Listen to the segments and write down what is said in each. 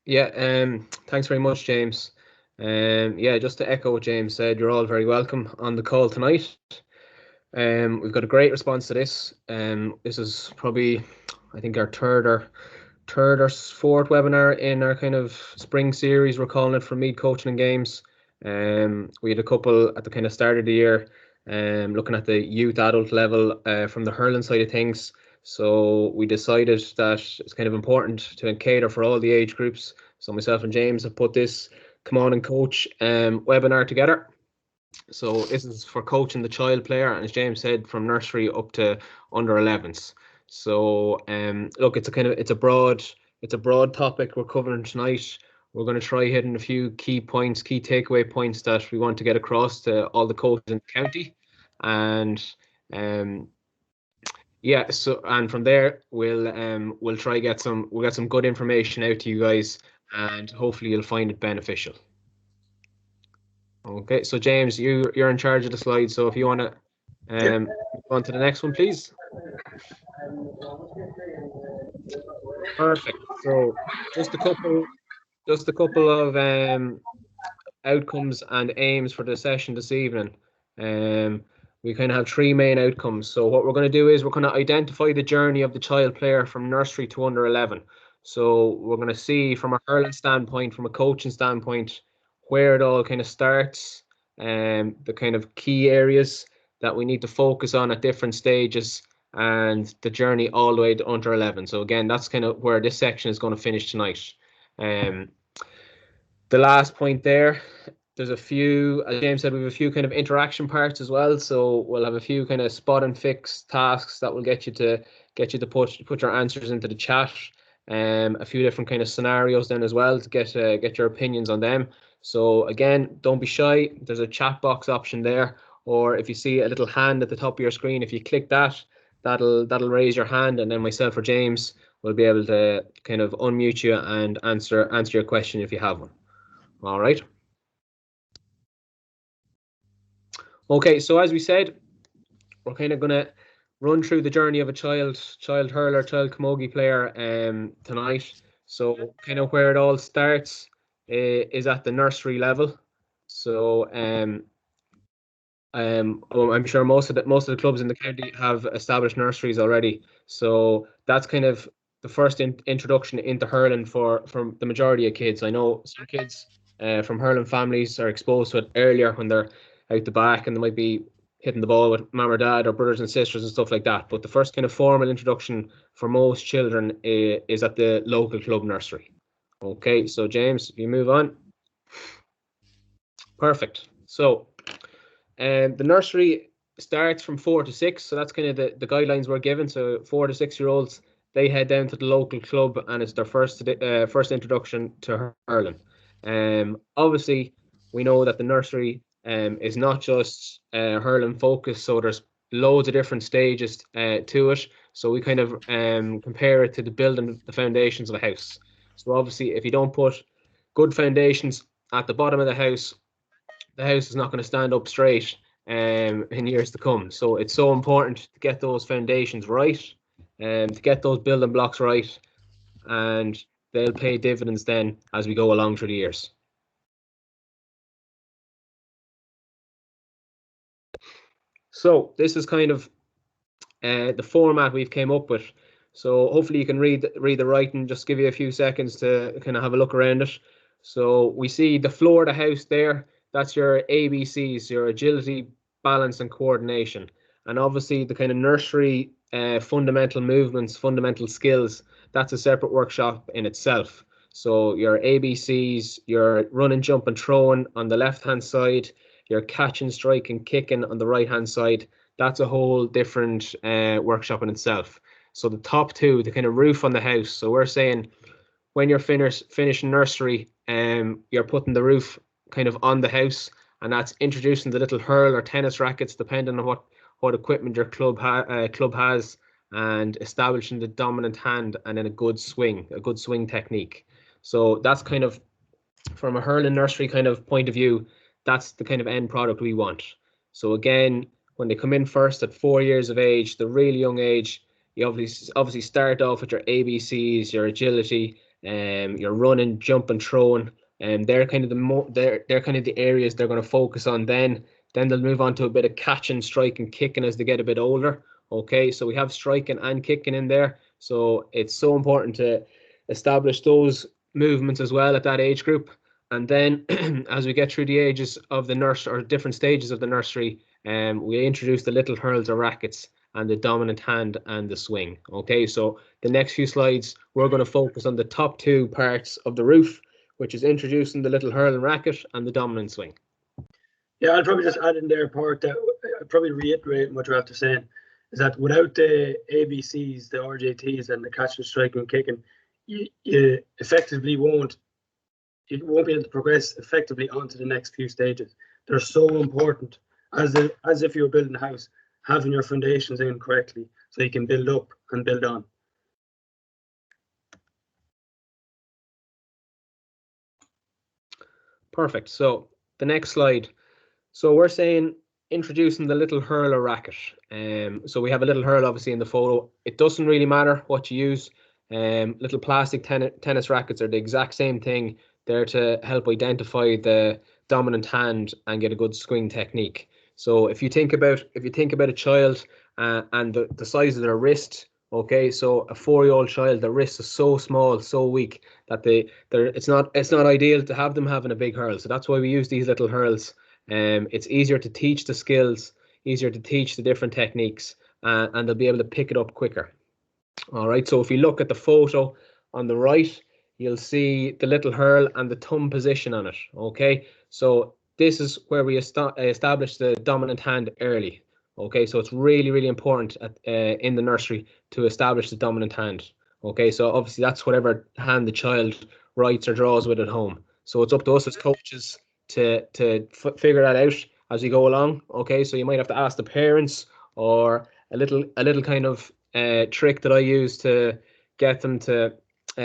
Yeah, thanks very much, James. Yeah, just to echo what James said, you're all very welcome on the call tonight. We've got a great response to this. This is probably, I think, our third or fourth webinar in our kind of spring series. We're calling it from Mead Coaching and Games. We had a couple at the kind of start of the year, looking at the youth adult level from the hurling side of things. So we decided that it's kind of important to cater for all the age groups. So myself and James have put this Camán Coach webinar together. So this is for coaching the child player, and as James said, from nursery up to under 11s. So look, it's a broad topic we're covering tonight. We're going to try hitting a few key points, key takeaway points that we want to get across to all the coaches in the county, and um, yeah. So and from there we'll try we'll get some good information out to you guys, and hopefully you'll find it beneficial. Okay, so James, you're in charge of the slide, so if you want to move on to the next one, please. Perfect. So just a couple of outcomes and aims for the session this evening. We kind of have three main outcomes. So what we're going to do is we're going to identify the journey of the child player from nursery to under 11. So we're going to see from a hurling standpoint, from a coaching standpoint, where it all kind of starts, the kind of key areas that we need to focus on at different stages, and the journey all the way to under 11. So again, that's kind of where this section is going to finish tonight. The last point there's a few, as James said, we have a few kind of interaction parts as well. So we'll have a few kind of spot and fix tasks that will get you to put your answers into the chat. A few different kind of scenarios then as well to get your opinions on them. So again, don't be shy. There's a chat box option there, or if you see a little hand at the top of your screen, if you click that, that'll raise your hand, and then myself or James will be able to kind of unmute you and answer your question if you have one. All right. Okay, so as we said, we're kind of going to run through the journey of a child hurler, child camogie player tonight. So kind of where it all starts is at the nursery level. So I'm sure most of the clubs in the county have established nurseries already. So that's kind of the first introduction into hurling for the majority of kids. I know some kids from hurling families are exposed to it earlier when they're out the back and they might be hitting the ball with mum or dad or brothers and sisters and stuff like that. But the first kind of formal introduction for most children is at the local club nursery. Okay, so James, if you move on. Perfect. So the nursery starts from 4 to 6, so that's kind of the guidelines we're given. So 4 to 6 year olds, they head down to the local club, and it's their first introduction to hurling. Obviously, we know that the nursery is not just hurling focused, so there's loads of different stages to it. So we kind of compare it to the building the foundations of a house. So obviously, if you don't put good foundations at the bottom of the house is not going to stand up straight in years to come. So it's so important to get those foundations right, and to get those building blocks right, and they'll pay dividends then as we go along through the years. So this is kind of the format we've came up with. So hopefully you can read the writing. Just give you a few seconds to kind of have a look around it. So we see the floor of the house there. That's your ABCs, your agility, balance, and coordination. And obviously the kind of nursery fundamental movements, fundamental skills, that's a separate workshop in itself. So your ABCs, your run and jump and throwing on the left-hand side, your catch and strike and kicking on the right-hand side, that's a whole different workshop in itself. So the top two, the kind of roof on the house. So we're saying when you're finishing nursery, you're putting the roof kind of on the house, and that's introducing the little hurl or tennis rackets, depending on what equipment your club has, and establishing the dominant hand and then a good swing technique. So that's kind of, from a hurling nursery kind of point of view, that's the kind of end product we want. So again, when they come in first at 4 years of age, the really young age, you obviously start off with your ABCs, your agility, your running, jumping, throwing, and they're kind of they're kind of the areas they're going to focus on. Then they'll move on to a bit of catching, striking, kicking as they get a bit older. Okay, so we have striking and kicking in there. So it's so important to establish those movements as well at that age group. And then as we get through the ages of the nursery, or different stages of the nursery, we introduce the little hurls or rackets and the dominant hand and the swing. Okay, so the next few slides, we're going to focus on the top two parts of the roof, which is introducing the little hurl and racket and the dominant swing. Yeah, I'll probably just add in there part that I'll probably reiterate what you're after saying, is that without the ABCs, the RJTs, and the catching, striking, and kicking, you effectively won't be able to progress effectively onto the next few stages. They're so important, as if you were building a house, having your foundations in correctly so you can build up and build on. Perfect. So the next slide. So we're saying introducing the little hurl or racket. So we have a little hurl obviously in the photo. It doesn't really matter what you use. Little plastic tennis rackets are the exact same thing. They're to help identify the dominant hand and get a good swing technique. So if you think about a child and the size of their wrist, okay, so a 4-year-old child, their wrist is so small, so weak that it's not ideal to have them having a big hurl. So that's why we use these little hurls. It's easier to teach the skills, easier to teach the different techniques, and they'll be able to pick it up quicker. All right, so if you look at the photo on the right, you'll see the little hurl and the thumb position on it. Okay, so this is where we establish the dominant hand early. Okay, so it's really, really important in the nursery to establish the dominant hand. Okay, so obviously that's whatever hand the child writes or draws with at home. So it's up to us as coaches to figure that out as we go along. Okay, so you might have to ask the parents, or a little kind of trick that I use to get them to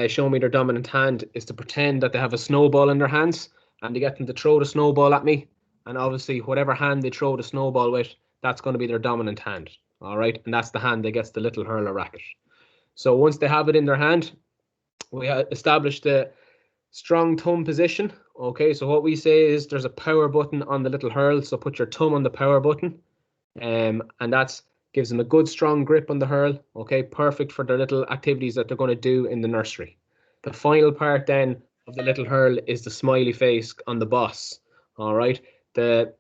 show me their dominant hand is to pretend that they have a snowball in their hands, and to get them to throw the snowball at me. And obviously whatever hand they throw the snowball with, that's going to be their dominant hand. All right, and that's the hand that gets the little hurler racket. So once they have it in their hand, we establish the strong thumb position. Okay, so what we say is there's a power button on the little hurl, so put your thumb on the power button, and that's gives them a good strong grip on the hurl. Okay, perfect for the little activities that they're going to do in the nursery. The final part then of the little hurl is the smiley face on the boss. All right, the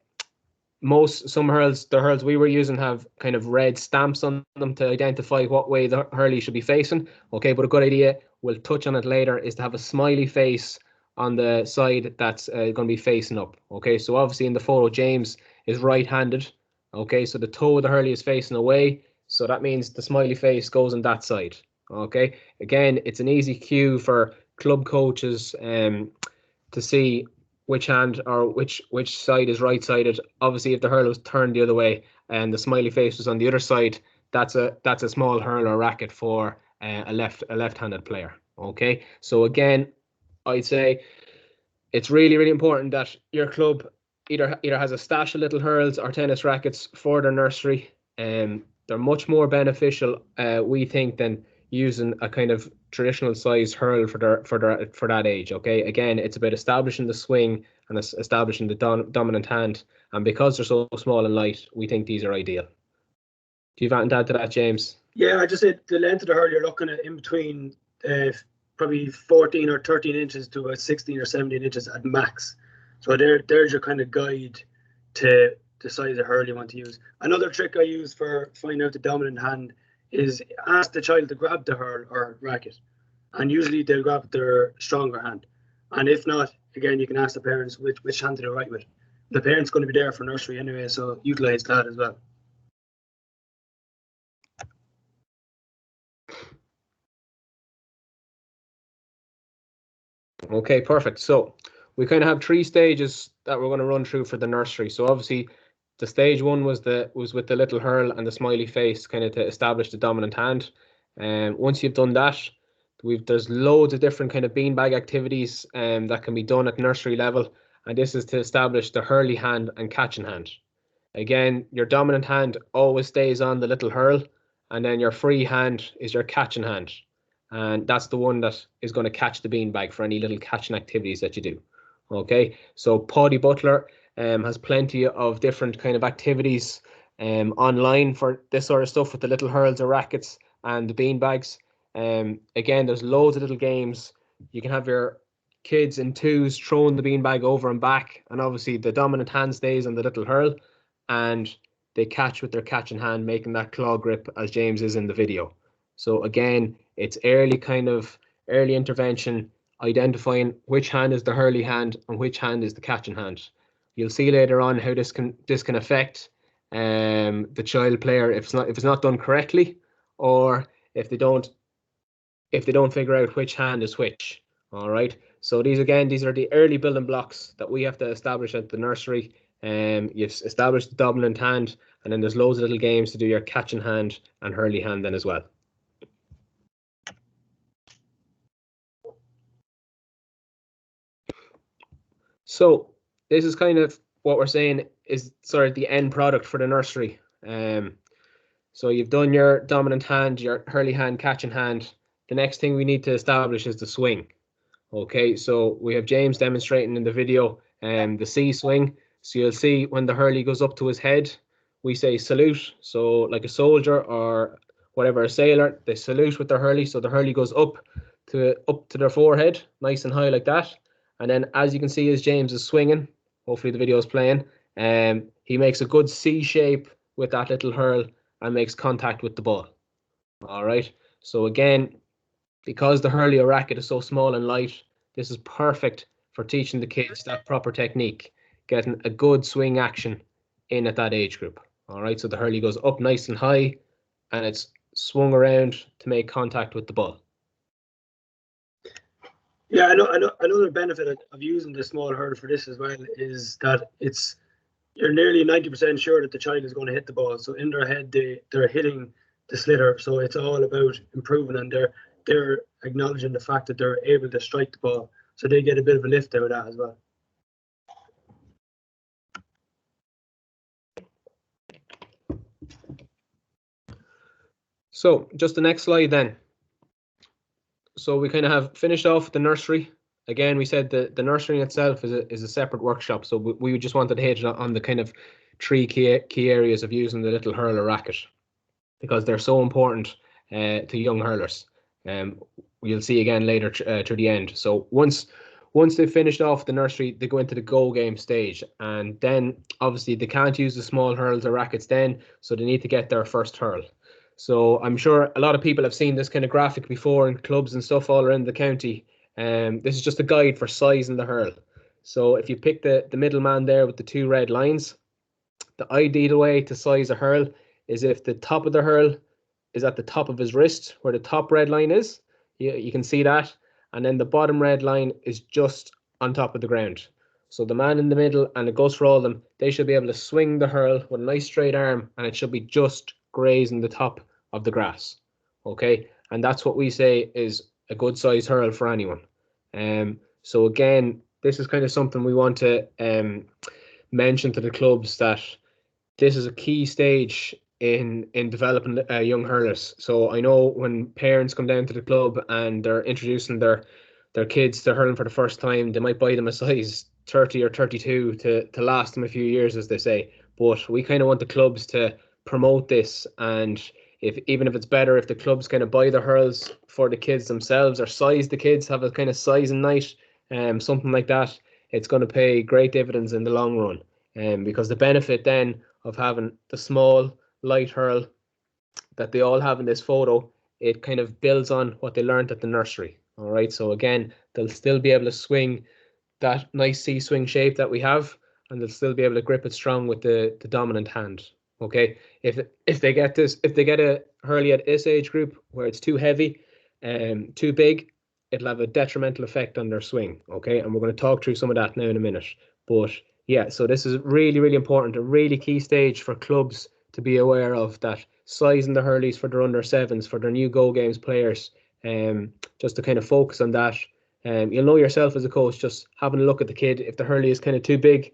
hurls we were using have kind of red stamps on them to identify what way the hurley should be facing. Okay, but a good idea, we'll touch on it later, is to have a smiley face on the side that's going to be facing up. Okay, so obviously in the photo, James is right-handed. Okay, so the toe of the hurley is facing away, so that means the smiley face goes on that side. Okay, again, it's an easy cue for club coaches to see which hand or which side is right-sided. Obviously, if the hurl was turned the other way and the smiley face was on the other side, that's a small hurl or racket for a left-handed player. Okay, so again, I'd say it's really, really important that your club either has a stash of little hurls or tennis rackets for their nursery. They're much more beneficial, we think, than using a kind of traditional size hurl for that age. Okay, again, it's about establishing the swing and establishing the dominant hand, and because they're so small and light, we think these are ideal. Do you have anything to add to that, James? Yeah, I just said the length of the hurl you're looking at in between probably 14 or 13 inches to about 16 or 17 inches at max. So there's your kind of guide to the size of hurl you want to use. Another trick I use for finding out the dominant hand is ask the child to grab the hurl or racket, and usually they'll grab their stronger hand. And if not, again, you can ask the parents which hand to write with. The parent's going to be there for nursery anyway, so utilize that as well. Okay, perfect. So we kind of have 3 stages that we're going to run through for the nursery. So obviously the stage 1 was with the little hurl and the smiley face, kind of to establish the dominant hand. And once you've done that, there's loads of different kind of beanbag activities that can be done at nursery level, and this is to establish the hurley hand and catching hand. Again, your dominant hand always stays on the little hurl, and then your free hand is your catching hand. and that's the one that is going to catch the beanbag for any little catching activities that you do. Okay, so Paddy Butler has plenty of different kind of activities online for this sort of stuff with the little hurls or rackets and the beanbags. Again, there's loads of little games. You can have your kids in twos throwing the beanbag over and back, and obviously the dominant hand stays on the little hurl, and they catch with their catching hand, making that claw grip as James is in the video. So again, it's early intervention, identifying which hand is the hurley hand and which hand is the catching hand. You'll see later on how this can affect the child player if it's not done correctly, or if they don't figure out which hand is which. All right. So these are the early building blocks that we have to establish at the nursery. You've established the dominant hand, and then there's loads of little games to do your catching hand and hurley hand then as well. So this is kind of what we're saying is sort of the end product for the nursery. So you've done your dominant hand, your hurley hand, catching hand. The next thing we need to establish is the swing. Okay, so we have James demonstrating in the video the C swing. So you'll see when the hurley goes up to his head, we say salute. So like a soldier or whatever, a sailor, they salute with their hurley. So the hurley goes up to their forehead, nice and high like that. And then as you can see as James is swinging, hopefully the video is playing, he makes a good C shape with that little hurl and makes contact with the ball. All right, so again, because the hurley or racket is so small and light, this is perfect for teaching the kids that proper technique, getting a good swing action in at that age group. All right, so the hurley goes up nice and high and it's swung around to make contact with the ball. Yeah, I know. Another benefit of using the small hurl for this as well is that you're nearly 90% sure that the child is going to hit the ball. So in their head, they're hitting the slitter. So it's all about improving, and they're acknowledging the fact that they're able to strike the ball. So they get a bit of a lift out of that as well. So just the next slide then. So we kind of have finished off the nursery. Again, we said the nursery in itself is a separate workshop. So we just wanted to hit on the kind of three key areas of using the little hurler racket, because they're so important to young hurlers. You'll see again later to the end. So once they've finished off the nursery, they go into the go game stage, and then obviously they can't use the small hurls or rackets then, so they need to get their first hurl. So I'm sure a lot of people have seen this kind of graphic before in clubs and stuff all around the county. This is just a guide for sizing the hurl. So if you pick the middleman there with the two red lines, the ideal way to size a hurl is if the top of the hurl is at the top of his wrist, where the top red line is. You can see that. And then the bottom red line is just on top of the ground. So the man in the middle, and it goes for all of them, they should be able to swing the hurl with a nice straight arm, and it should be just grazing the top of the grass. Okay, and that's what we say is a good size hurl for anyone. So again, this is kind of something we want to mention to the clubs, that this is a key stage in developing young hurlers. So I know when parents come down to the club and they're introducing their kids to hurling for the first time, they might buy them a size 30 or 32 to last them a few years, as they say. But we kind of want the clubs to promote this, and even if it's better if the clubs kind of buy the hurls for the kids themselves, or size the kids, have a kind of sizing night, something like that, it's going to pay great dividends in the long run. Because the benefit then of having the small light hurl that they all have in this photo, it kind of builds on what they learned at the nursery. All right, so again, they'll still be able to swing that nice C swing shape that we have, and they'll still be able to grip it strong with the dominant hand. Okay, if they get a hurley at this age group where it's too heavy, too big, it'll have a detrimental effect on their swing. Okay, and we're going to talk through some of that now in a minute. But yeah, so this is really, really important, a really key stage for clubs to be aware of, that sizing the hurleys for their under sevens, for their new Go Games players, just to kind of focus on that. You'll know yourself as a coach, just having a look at the kid, if the hurley is kind of too big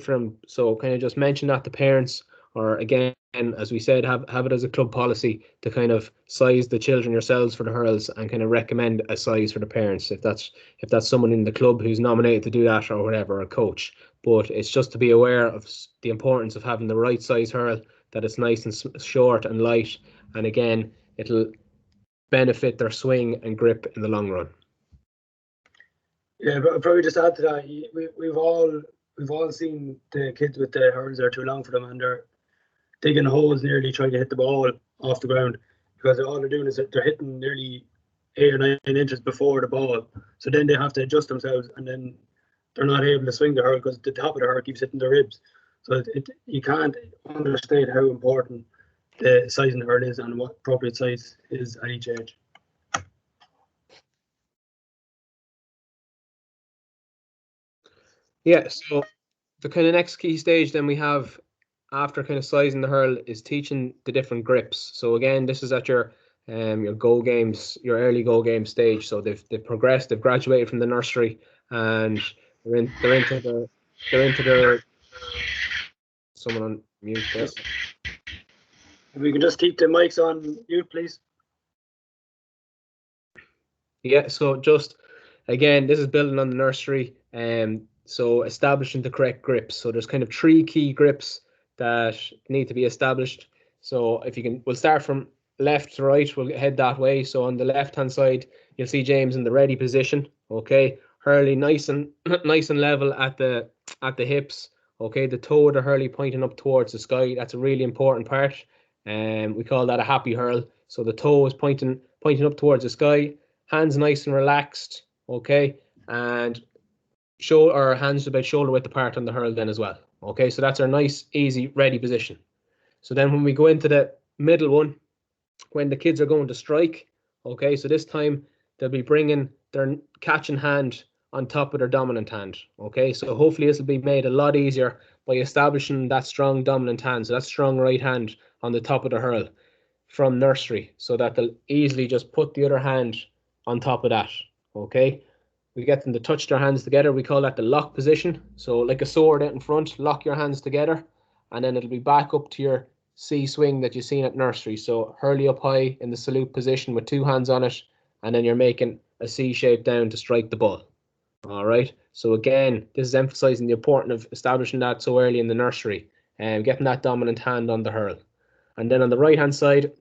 for him. So kind of just mention that to parents, or again, as we said, have it as a club policy to kind of size the children yourselves for the hurls and kind of recommend a size for the parents if that's someone in the club who's nominated to do that or whatever, a coach. But it's just to be aware of the importance of having the right size hurl, that it's nice and short and light, and again, it'll benefit their swing and grip in the long run. Yeah, but probably just add to that, we've all seen the kids with the hurls that are too long for them, and they're digging holes nearly trying to hit the ball off the ground, because all they're doing is that they're hitting nearly 8 or 9 inches before the ball. So then they have to adjust themselves, and then they're not able to swing the hurl because the top of the hurl keeps hitting their ribs. So you can't understate how important the size in the hurl is and what appropriate size is at each age. Yeah, so the kind of next key stage then we have after kind of sizing the hurl is teaching the different grips. So again, this is at your goal games, your early goal game stage. So they've progressed, they've graduated from the nursery, and they're into their someone on mute there. If we can just keep the mics on mute, please. Yeah, so just again, this is building on the nursery. So establishing the correct grips. So there's kind of 3 key grips that need to be established. So if you can, we'll start from left to right, we'll head that way. So on the left hand side, you'll see James in the ready position. Okay, hurley nice and level at the hips. Okay, the toe of the hurley pointing up towards the sky. That's a really important part. We call that a happy hurl. So the toe is pointing up towards the sky, hands nice and relaxed. Okay, and show our hands about shoulder width apart on the hurl then as well. Okay, so that's our nice, easy, ready position. So then when we go into the middle one, when the kids are going to strike, okay, so this time they'll be bringing their catching hand on top of their dominant hand. Okay, so hopefully this will be made a lot easier by establishing that strong dominant hand, so that strong right hand on the top of the hurl from nursery, so that they'll easily just put the other hand on top of that. Okay, we get them to touch their hands together. We call that the lock position. So like a sword out in front, lock your hands together, and then it'll be back up to your C swing that you've seen at nursery. So hurley up high in the salute position with 2 hands on it, and then you're making a C shape down to strike the ball. All right. So again, this is emphasizing the importance of establishing that so early in the nursery and getting that dominant hand on the hurl. And then on the right hand side,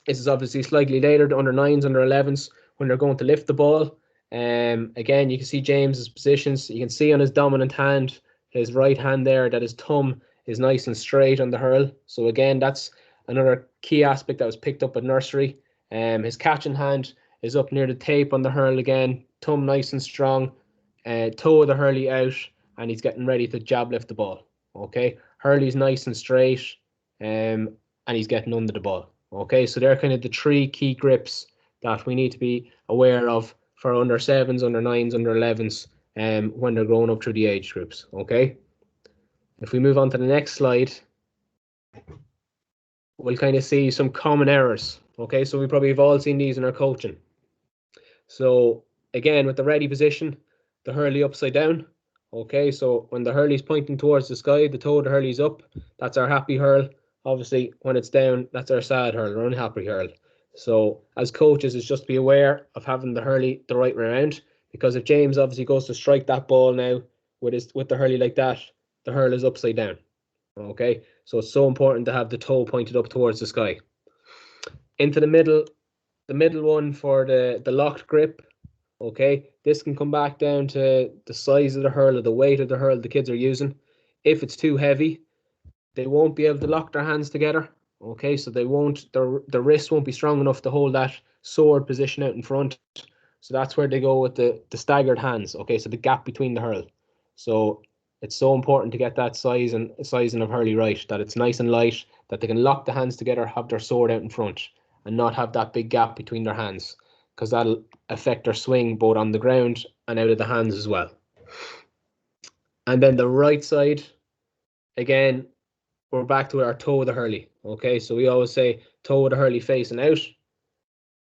this is obviously slightly later, the under 9s, under 11s, when they're going to lift the ball. Again, you can see James's positions. You can see on his dominant hand, his right hand there, that his thumb is nice and straight on the hurl. So again, that's another key aspect that was picked up at nursery. His catching hand is up near the tape on the hurl again, thumb nice and strong, toe of the hurley out, and he's getting ready to jab lift the ball. Okay, hurley's nice and straight, and he's getting under the ball. Okay, so they're kind of the 3 key grips that we need to be aware of for under 7s, under 9s, under 11s, when they're growing up through the age groups. Okay, if we move on to the next slide, we'll kind of see some common errors. Okay, so we probably have all seen these in our coaching. So again, with the ready position, the hurley upside down. Okay, so when the hurley's pointing towards the sky, the toe of the hurley's up. That's our happy hurl. Obviously, when it's down, that's our sad hurl, or unhappy hurl. So as coaches, it's just be aware of having the hurley the right way around, because if James obviously goes to strike that ball now with the hurley like that, the hurl is upside down. Okay, so it's so important to have the toe pointed up towards the sky. Into the middle one for the locked grip. Okay, this can come back down to the size of the hurl or the weight of the hurl the kids are using. If it's too heavy, they won't be able to lock their hands together. Okay, so they won't, their wrist won't be strong enough to hold that sword position out in front. So that's where they go with the staggered hands. Okay, so the gap between the hurl. So it's so important to get that sizing of hurley right, that it's nice and light, that they can lock the hands together, have their sword out in front, and not have that big gap between their hands, because that'll affect their swing both on the ground and out of the hands as well. And then the right side, again, we're back to our toe of the hurley. Okay, so we always say toe of the hurley facing out.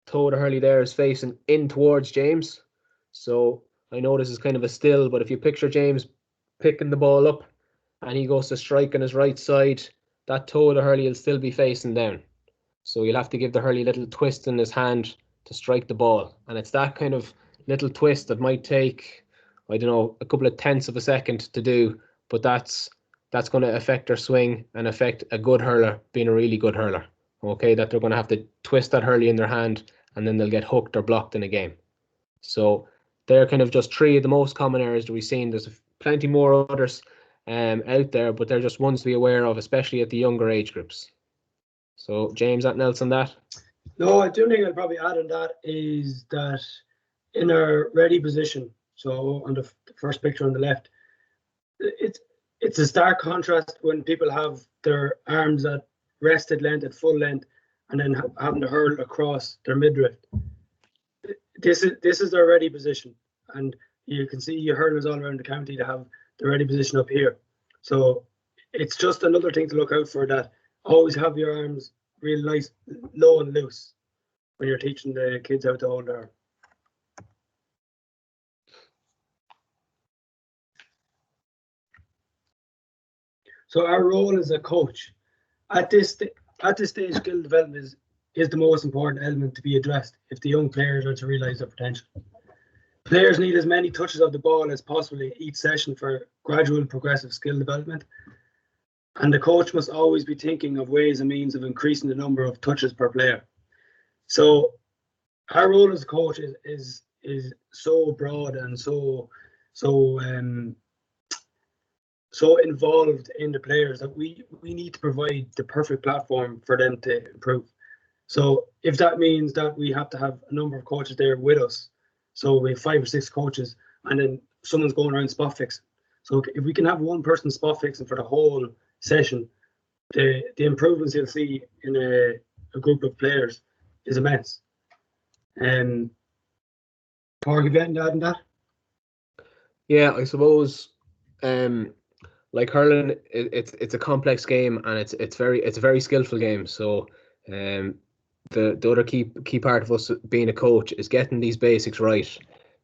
Toe of the hurley there is facing in towards James. So I know this is kind of a still, but if you picture James picking the ball up and he goes to strike on his right side, that toe of the hurley will still be facing down. So you'll have to give the hurley a little twist in his hand to strike the ball. And it's that kind of little twist that might take, I don't know, a couple of tenths of a second to do, but that's going to affect their swing and affect a good hurler being a really good hurler. Okay, that they're going to have to twist that hurley in their hand and then they'll get hooked or blocked in a game. So they're kind of just 3 of the most common errors that we've seen. There's plenty more others out there, but they're just ones to be aware of, especially at the younger age groups. So James, anything else on that? No, I do think I'd probably add on that is that in our ready position, so on the first picture on the left, it's a stark contrast when people have their arms at rested length, at full length, and then having to hurl across their midriff. This is their ready position, and you can see hurlers all around the county that have the ready position up here. So it's just another thing to look out for, that always have your arms really nice, low and loose when you're teaching the kids how to hold their arm. So our role as a coach at this stage, skill development is the most important element to be addressed if the young players are to realise their potential. Players need as many touches of the ball as possible each session for gradual progressive skill development. And the coach must always be thinking of ways and means of increasing the number of touches per player. So our role as a coach is so broad and so involved in the players that we need to provide the perfect platform for them to improve. So if that means that we have to have a number of coaches there with us, so we have 5 or 6 coaches, and then someone's going around spot fixing. So if we can have one person spot fixing for the whole session, the improvements you'll see in a group of players is immense. Park, have you anything to add on that? Yeah, I suppose like hurling, it's a complex game, and it's a very skillful game. So the other key part of us being a coach is getting these basics right,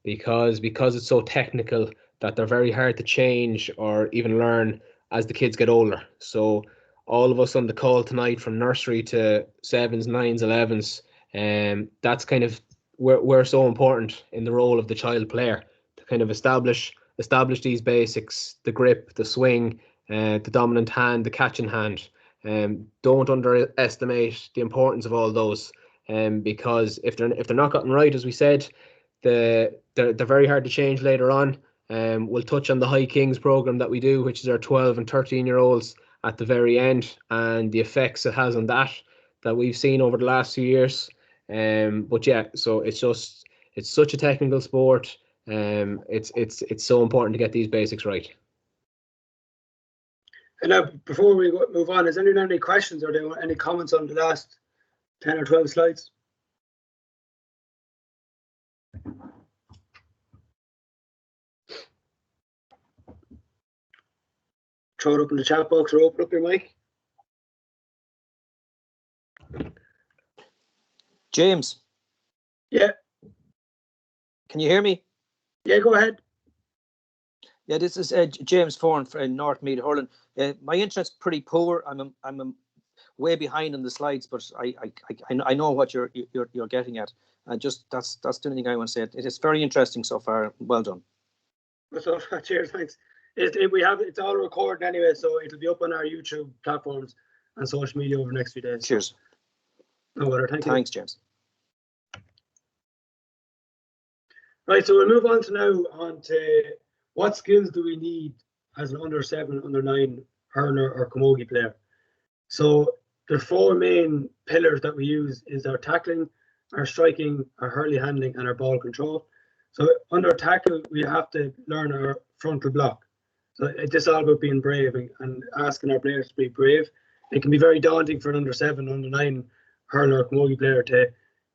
because it's so technical that they're very hard to change or even learn as the kids get older. So all of us on the call tonight, from nursery to 7s, 9s, 11s, that's kind of we're so important in the role of the child player to kind of establish these basics: the grip, the swing, the dominant hand, the catching hand. Don't underestimate the importance of all those, because if they're not gotten right, as we said, they're very hard to change later on. We'll touch on the High Kings program that we do, which is our 12 and 13-year-olds at the very end, and the effects it has on that we've seen over the last few years. But yeah, so it's such a technical sport. It's so important to get these basics right. And now, before we move on, has anyone any questions or any comments on the last 10 or 12 slides? Throw it up in the chat box or open up your mic. James. Yeah. Can you hear me? Yeah, go ahead. Yeah, this is James Foran from North Meath Hurling. My internet's pretty poor. I'm way behind on the slides, but I know what you're getting at. And just that's the only thing I want to say. It is very interesting so far. Well done. So, cheers, thanks. It's all recorded anyway, so it'll be up on our YouTube platforms and social media over the next few days. Cheers. No bother. Thanks, James. Right, so we'll move on to what skills do we need as an under 7, under 9 hurler or camogie player. So the 4 main pillars that we use is our tackling, our striking, our hurley handling, and our ball control. So under tackle, we have to learn our frontal block. So it's all about being brave and asking our players to be brave. It can be very daunting for an under 7, under 9 hurler or camogie player to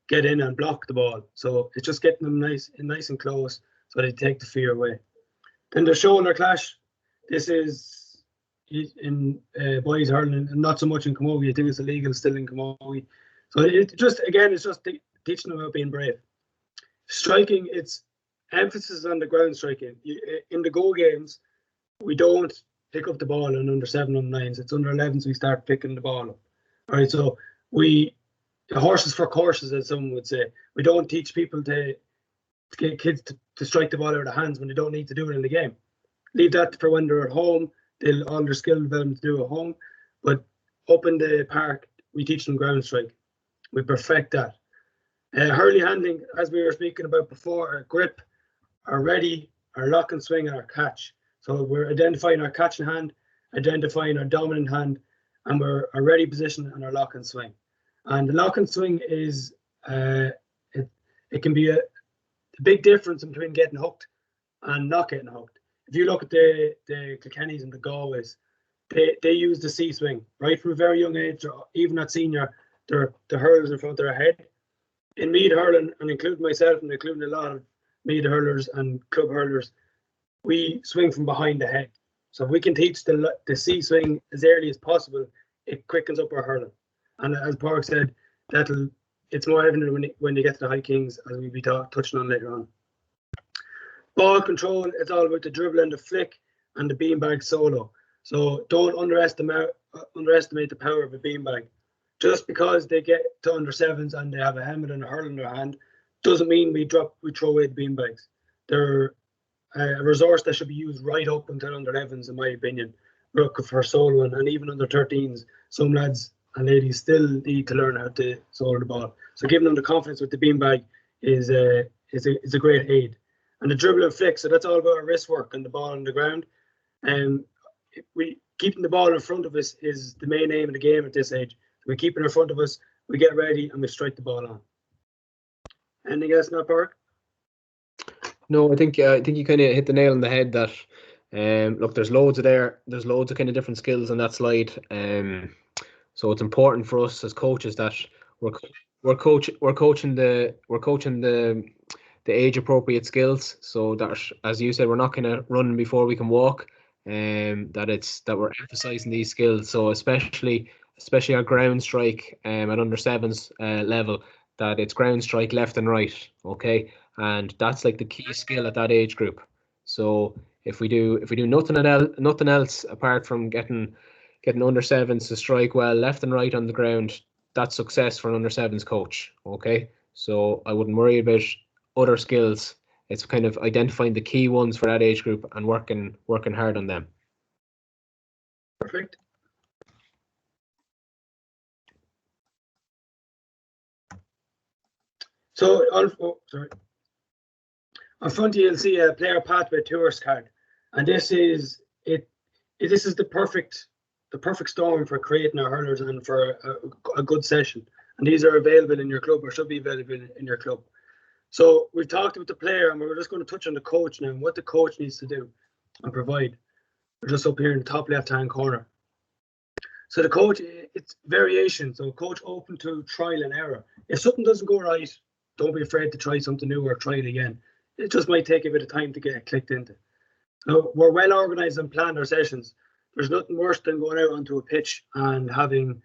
get in and block the ball. So it's just getting them nice and close so they take the fear away. Then the shoulder clash. This is in boys hurling and not so much in camogie. I think it's illegal still in camogie. So it's just teaching them about being brave. Striking, it's emphasis on the ground striking. In the go games, we don't pick up the ball in under 7 and 9s. It's under 11s we start picking the ball up. All right, so we horses for courses, as someone would say. We don't teach people to get kids to strike the ball out of their hands when they don't need to do it in the game. Leave that for when they're at home. They'll all their skill development to do at home. But up in the park, we teach them ground strike. We perfect that. Hurley handling, as we were speaking about before, our grip, our ready, our lock and swing, and our catch. So we're identifying our catching hand, identifying our dominant hand, and we're our ready position and our lock and swing. And the lock and swing is, it can be a big difference between getting hooked and not getting hooked. If you look at the Kilkennys and the Galways, they use the C swing right from a very young age, or even at senior. The hurlers in front of their head. In Meath hurling, and including myself and including a lot of Meath hurlers and club hurlers, we swing from behind the head. So if we can teach the C swing as early as possible, it quickens up our hurling. And as Park said, it's more evident when you get to the High Kings, as we'll be touching on later on. Ball control, it's all about the dribble and the flick and the beanbag solo. So don't underestimate the power of a beanbag. Just because they get to under 7s and they have a helmet and a hurl in their hand doesn't mean we throw away the beanbags. They're a resource that should be used right up until under 11s, in my opinion. For soloing, and even under 13s, some lads and ladies still need to learn how to solo the ball. So giving them the confidence with the beanbag is a great aid. And the dribble and flick, so that's all about our wrist work and the ball on the ground. And keeping the ball in front of us is the main aim of the game at this age. We keep it in front of us, we get ready, and we strike the ball on. Anything else, not Park? No, I think you kind of hit the nail on the head. That look, there's loads of kind of different skills on that slide. So it's important for us as coaches that we're coaching the age appropriate skills. So that, as you said, we're not going to run before we can walk. That we're emphasizing these skills. So especially our ground strike at under 7s level, that it's ground strike left and right, okay, and that's like the key skill at that age group. So if we do nothing else apart from getting under 7s to strike well left and right on the ground, that's success for an under 7s coach, okay. So I wouldn't worry about other skills. It's kind of identifying the key ones for that age group and working hard on them. Perfect. So on front you'll see a player pathway tourist card, and this is the perfect storm for creating our hurlers and for a good session. And these are available in your club, or should be available in your club. So we've talked about the player, and we're just going to touch on the coach now and what the coach needs to do and provide. We're just up here in the top left-hand corner. So the coach, it's variation. So coach open to trial and error. If something doesn't go right, don't be afraid to try something new or try it again. It just might take a bit of time to get it clicked into. So we're well organised and planned our sessions. There's nothing worse than going out onto a pitch and having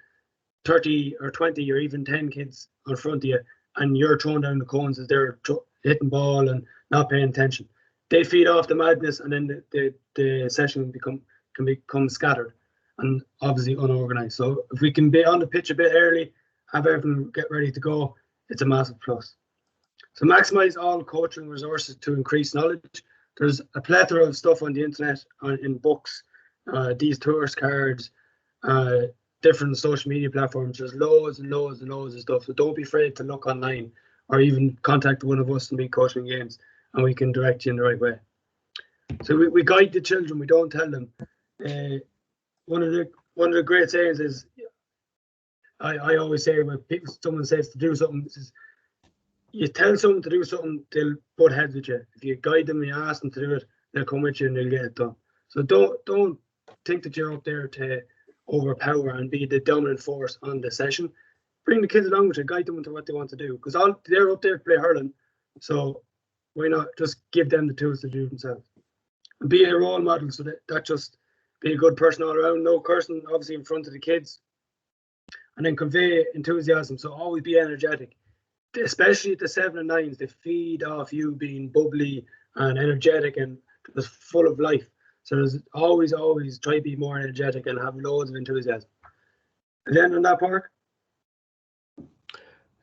30 or 20 or even 10 kids in front of you, and you're throwing down the cones as they're hitting ball and not paying attention. They feed off the madness, and then the session can become scattered and obviously unorganised. So if we can be on the pitch a bit early, have everything get ready to go, it's a massive plus. So maximise all coaching resources to increase knowledge. There's a plethora of stuff on the internet, in books, these tourist cards, different social media platforms. There's loads and loads and loads of stuff. So don't be afraid to look online, or even contact one of us and be coaching games, and we can direct you in the right way. So we guide the children, we don't tell them. One of the great sayings is, I always say when someone says to do something, you tell someone to do something, they'll butt heads with you. If you guide them and you ask them to do it, they'll come with you and they'll get it done. So don't think that you're up there to overpower and be the dominant force on the session. Bring the kids along with you, guide them into what they want to do, because they're up there to play hurling. So why not just give them the tools to do it themselves? And be a role model, so that just be a good person all around, no cursing, obviously in front of the kids, and then convey enthusiasm. So always be energetic, especially at the 7 and 9s. They feed off you being bubbly and energetic and just full of life. So there's always try to be more energetic and have loads of enthusiasm. Again on that, Park?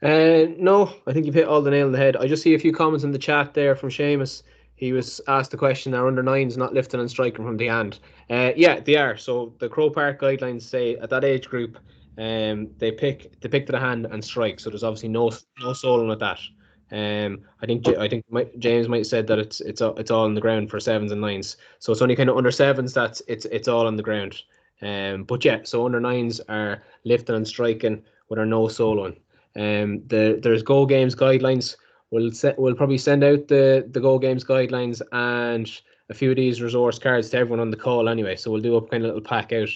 No, I think you've hit all the nail on the head. I just see a few comments in the chat there from Seamus. He was asked the question, are under 9s not lifting and striking from the hand? Yeah, they are. So the Crow Park guidelines say at that age group, they pick to the hand and strike. So there's obviously no soloing with that. I think James might have said that it's all on the ground for 7s and 9s. So it's only kind of under 7s that it's all on the ground. But yeah, so under 9s are lifting and striking with our no soloing. There's Go Games guidelines. We'll probably send out the Go Games guidelines and a few of these resource cards to everyone on the call anyway. So we'll do a kind of little pack out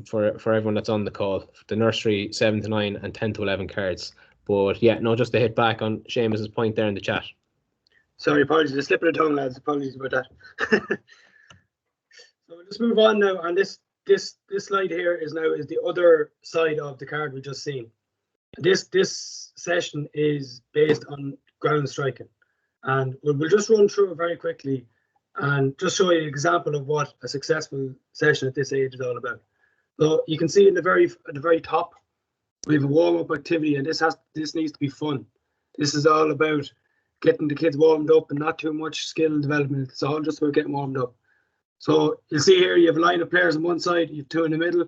for everyone that's on the call. The nursery 7 to 9 and 10 to 11 cards. But yeah, no, just to hit back on Seamus's point there in the chat. Sorry, apologies. A slip of the tongue, lads. Apologies about that. So we'll just move on now. And this slide here is the other side of the card we just seen. This session is based on ground striking, and we'll just run through it very quickly and just show you an example of what a successful session at this age is all about. So you can see at the very top we have a warm-up activity, and this needs to be fun. This is all about getting the kids warmed up and not too much skill development. It's all just about getting warmed up. So you'll see here you have a line of players on one side, you have 2 in the middle.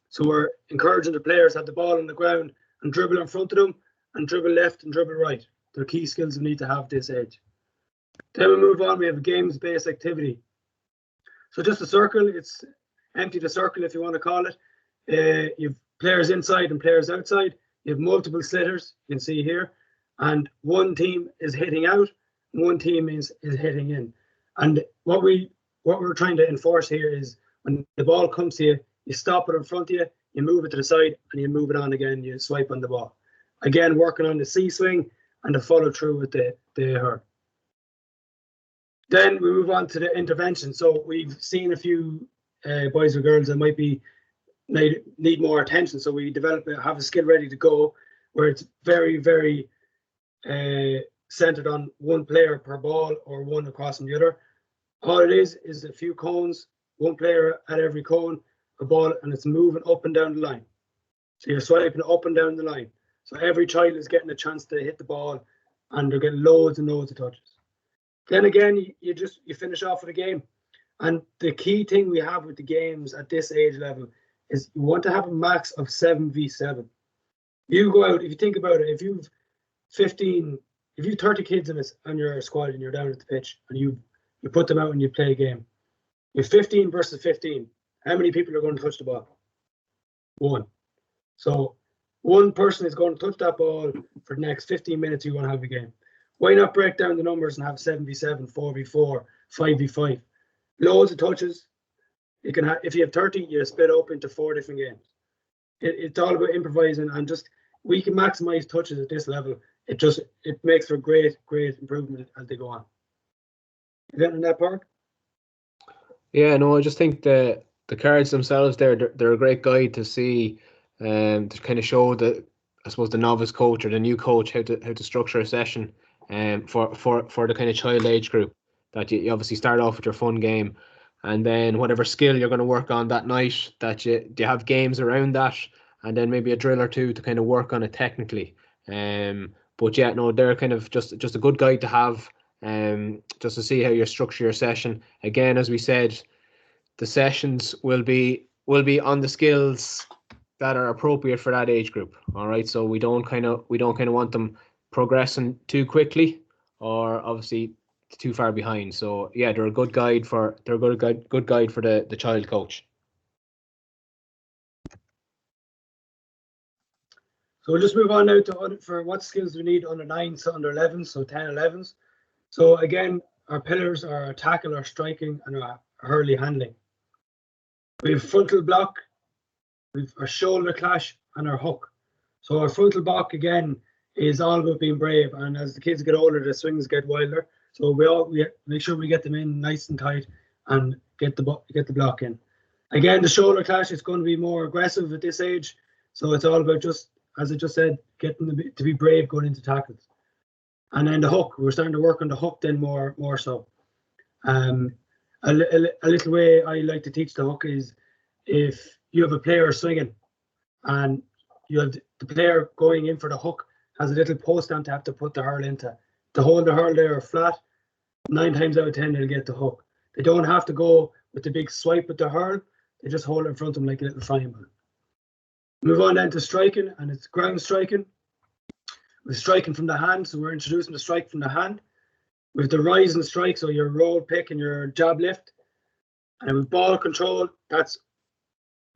So we're encouraging the players to have the ball on the ground and dribble in front of them, and dribble left and dribble right. They're key skills we need to have at this age. Then we move on, we have a games-based activity. So just a circle, it's empty the circle if you want to call it. You have players inside and players outside. You have multiple slitters, you can see here. And one team is hitting out, and one team is hitting in. And what we're trying to enforce here is when the ball comes to you, you stop it in front of you, you move it to the side, and you move it on again, you swipe on the ball. Again, working on the C-swing and the follow through with the hurl. Then we move on to the intervention. So we've seen a few boys or girls that might need more attention. So we have a skill ready to go where it's very, very centered on one player per ball or one across from the other. All it is a few cones, one player at every cone, a ball, and it's moving up and down the line. So you're swiping up and down the line. So every child is getting a chance to hit the ball, and they're getting loads and loads of touches. Then again, you finish off with a game. And the key thing we have with the games at this age level is you want to have a max of 7v7. You go out, if you think about it, if you've 30 kids on your squad and you're down at the pitch and you put them out and you play a game, you're 15 versus 15. How many people are going to touch the ball? 1. So one person is going to touch that ball for the next 15 minutes you want to have a game. Why not break down the numbers and have 7v7, 4v4, 5v5? Loads of touches. You can have, if you have 30, you split up into 4 different games. It's all about improvising, and we can maximize touches at this level. It makes for great improvement as they go on. You got in that, Park? Yeah, no, I just think the cards themselves they're a great guide to see, to kind of show I suppose the novice coach or the new coach how to structure a session for the kind of child age group, that you obviously start off with your fun game, and then whatever skill you're going to work on that night, that you have games around that, and then maybe a drill or two to kind of work on it technically. But yeah, no, they're kind of just a good guide to have, just to see how you structure your session. Again, as we said, the sessions will be on the skills that are appropriate for that age group. All right, so we don't kind of want them progressing too quickly or obviously too far behind. So yeah, they're a good guide for the child coach. So we'll just move on now for what skills we need under 9s to under 11s, so 10, 11s. So again, our pillars are our tackle, our striking, and our hurley handling. We have frontal block, we have our shoulder clash, and our hook. So our frontal block again is all about being brave, and as the kids get older, the swings get wilder. So we make sure we get them in nice and tight and get the block in. Again, the shoulder clash is going to be more aggressive at this age, so it's all about, just as I just said, getting them to be brave going into tackles. And then the hook, we're starting to work on the hook then more so. And a little way I like to teach the hook is if you have a player swinging and you have the player going in for the hook has a little post on to have to put the hurl into. To hold the hurl there flat, 9 times out of 10 they'll get the hook. They don't have to go with the big swipe with the hurl. They just hold it in front of them like a little frying pan. Move on then to striking, and it's ground striking. We're striking from the hand, so we're introducing the strike from the hand. With the rise and strike, so your roll pick and your jab lift. And with ball control, that's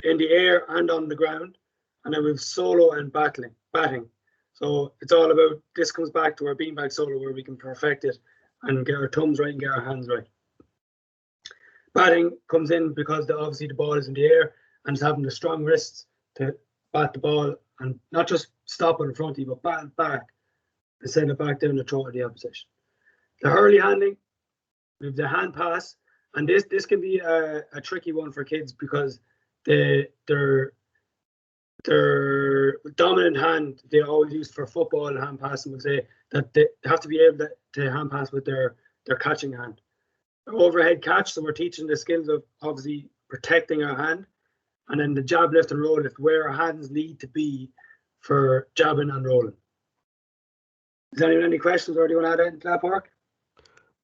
in the air and on the ground. And then with solo and batting. So it's all about, this comes back to our beanbag solo where we can perfect it and get our thumbs right and get our hands right. Batting comes in because obviously the ball is in the air and it's having the strong wrists to bat the ball and not just stop it in front of you, but bat it back and send it back down the throat of the opposition. The hurley handling, we have the hand pass, and this can be a tricky one for kids because their dominant hand they always use for football and hand passing would say that they have to be able to hand pass with their catching hand. Overhead catch, so we're teaching the skills of obviously protecting our hand, and then the jab lift and roll lift, where our hands need to be for jabbing and rolling. Is there any questions, or do you want to add anything to that, Mark?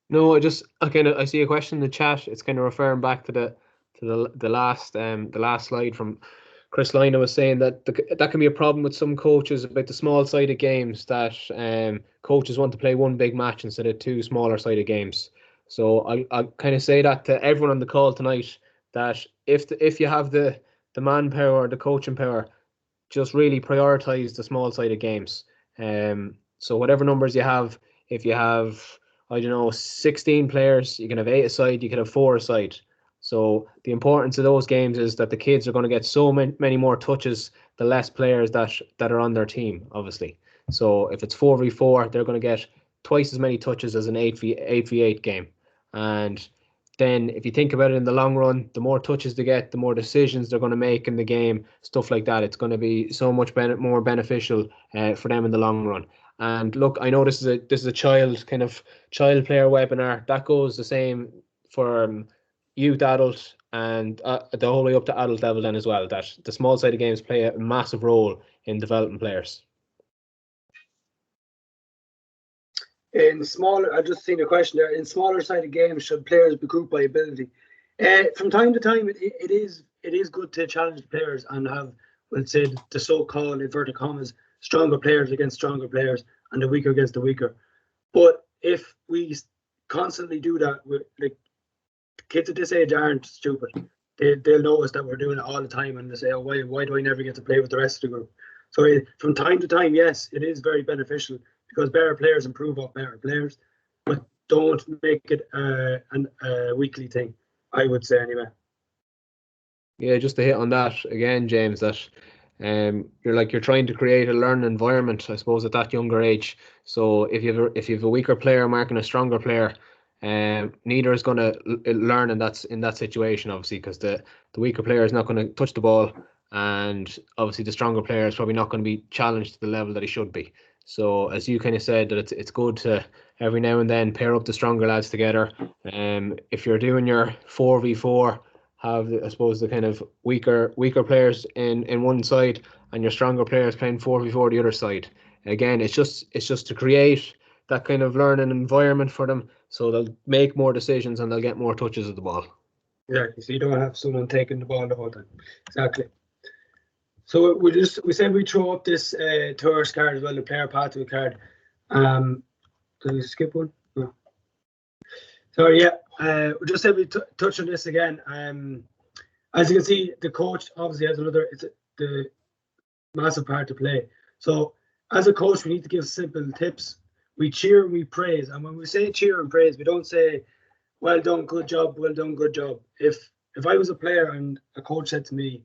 No, I see a question in the chat. It's kind of referring back to the last slide from Chris Lina was saying that that can be a problem with some coaches about the small-sided games, that coaches want to play one big match instead of 2 smaller-sided games. So I'll kind of say that to everyone on the call tonight, that if you have the manpower, the coaching power, just really prioritize the small-sided games. So whatever numbers you have, if you have, I don't know, 16 players, you can have 8 aside, you can have 4 aside. So the importance of those games is that the kids are going to get so many more touches, the less players that are on their team, obviously. So if it's 4v4, they're going to get twice as many touches as an 8v8 game. And then if you think about it in the long run, the more touches they get, the more decisions they're going to make in the game, stuff like that. It's going to be so much more beneficial for them in the long run. And look, I know this is a child player webinar. That goes the same for youth, adult, and the whole way up to adult level then as well. That the small-sided games play a massive role in developing players. In smaller, I just seen a question there. In smaller-sided games, should players be grouped by ability? From time to time, it is good to challenge players and have, let's say, the so-called inverted commas stronger players against stronger players and the weaker against the weaker. But if we constantly do that, like kids at this age aren't stupid. They'll notice that we're doing it all the time and they say, oh, why do I never get to play with the rest of the group? So from time to time, yes, it is very beneficial because better players improve off better players, but don't make it a weekly thing, I would say anyway. Yeah, just to hit on that again, James, that you're trying to create a learning environment, I suppose, at that younger age. So if you have a weaker player marking a stronger player, neither is going to learn in that situation, obviously, because the weaker player is not going to touch the ball, and obviously the stronger player is probably not going to be challenged to the level that he should be. So as you kind of said, that it's good to every now and then pair up the stronger lads together. If you're doing your 4v4, have, I suppose, the kind of weaker players in one side and your stronger players playing 4v4 the other side. Again, it's just to create that kind of learning environment for them, so they'll make more decisions and they'll get more touches of the ball. Exactly. So you don't have someone taking the ball the whole time. Exactly. So we said we throw up this tourist card as well, the player pathway card. Did we skip one? No. Sorry, yeah. We just said we touch on this again. As you can see, the coach obviously has the massive part to play. So as a coach, we need to give simple tips. We cheer and we praise. And when we say cheer and praise, we don't say, well done, good job, well done, good job. If I was a player and a coach said to me,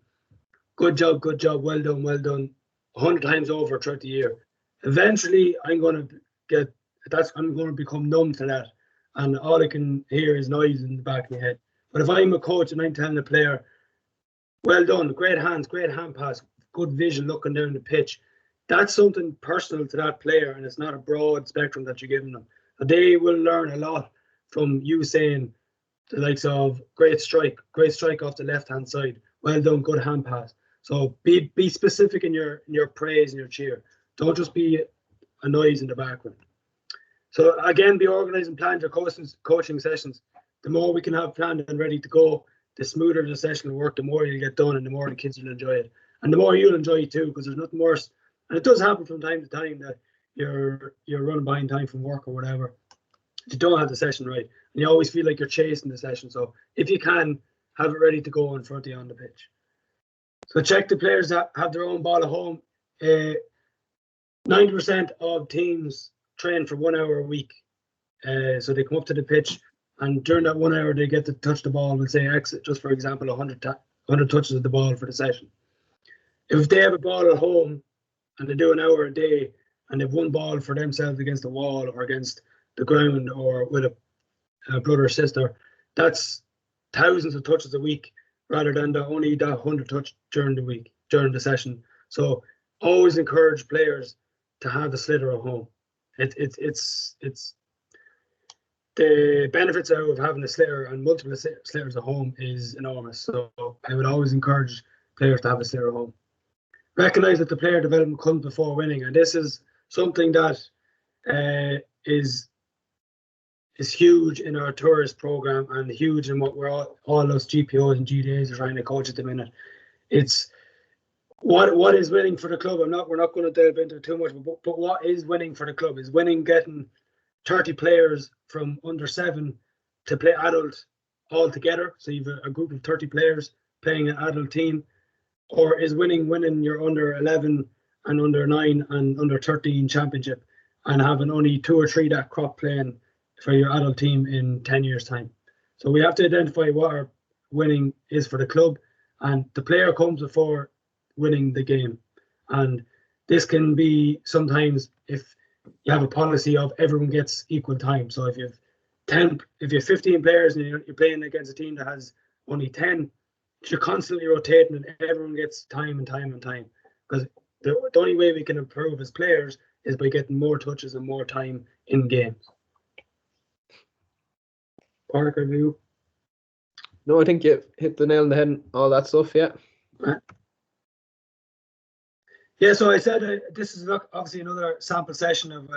good job, well done, 100 times over throughout the year, eventually I'm going to become numb to that. And all I can hear is noise in the back of my head. But if I'm a coach and I'm telling a player, well done, great hands, great hand pass, good vision looking down the pitch, that's something personal to that player, and it's not a broad spectrum that you're giving them. So they will learn a lot from you saying, the likes of great strike off the left-hand side. Well done, good hand pass. So be specific in your praise and your cheer. Don't just be a noise in the background. So again, be organised and plan your coaching sessions. The more we can have planned and ready to go, the smoother the session will work, the more you'll get done, and the more the kids will enjoy it. And the more you'll enjoy it too, because there's nothing worse. And it does happen from time to time that you're running behind time from work or whatever. You don't have the session right, and you always feel like you're chasing the session. So if you can, have it ready to go in front of you on the pitch. So check the players that have their own ball at home. 90% of teams train for 1 hour a week. So they come up to the pitch, and during that 1 hour, they get to touch the ball. We'll say exit, just for example, 100 touches of the ball for the session. If they have a ball at home and they do an hour a day, and they've one ball for themselves against the wall or against the ground or with a brother or sister, that's thousands of touches a week rather than only that 100 touch during the week, during the session. So always encourage players to have a sliotar at home. It's the benefits of having a sliotar and multiple sliotar's at home is enormous. So I would always encourage players to have a sliotar at home. Recognise that the player development comes before winning, and this is something that is huge in our tourist program and huge in what we're all those GPOs and GDAs are trying to coach at the minute. It's what is winning for the club. We're not going to delve into it too much, but what is winning for the club is winning getting 30 players from under 7 to play adult all together. So you've a group of 30 players playing an adult team, or is winning your under 11 and under 9 and under 13 championship and having only 2 or 3 that crop playing for your adult team in 10 years time. So we have to identify what our winning is for the club, and the player comes before winning the game. And this can be sometimes if you have a policy of everyone gets equal time. So if you have 15 players and you're playing against a team that has only 10, you're constantly rotating and everyone gets time and time and time. Because the only way we can improve as players is by getting more touches and more time in games. Parker, you? No, I think you hit the nail on the head and all that stuff, yeah. Right. Yeah, so I said this is obviously another sample session of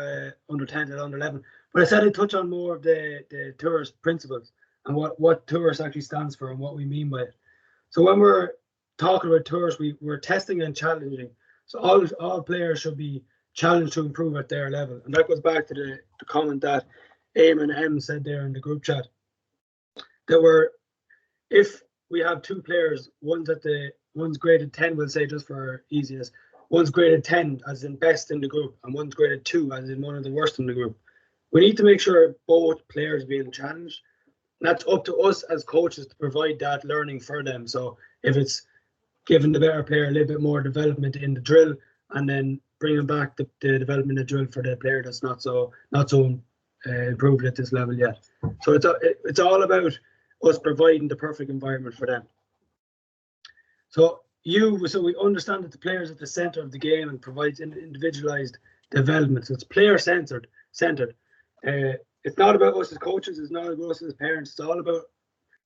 under 10 and under 11, but I said I'd touch on more of the tourist principles and what tourist actually stands for and what we mean by it. So when we're talking about tourists, we're testing and challenging. So all players should be challenged to improve at their level. And that goes back to the comment that Eamon M said there in the group chat. That if we have 2 players, one's graded 10, we'll say just for easiness, one's graded 10 as in best in the group, and one's graded 2 as in one of the worst in the group. We need to make sure both players are being challenged. And that's up to us as coaches to provide that learning for them. So if it's giving the better player a little bit more development in the drill, and then bringing back the development of drill for the player that's not so improved at this level yet. So it's all about us providing the perfect environment for them. So we understand that the player is at the center of the game and provides individualized development. So it's player centered. It's not about us as coaches. It's not about us as parents. It's all about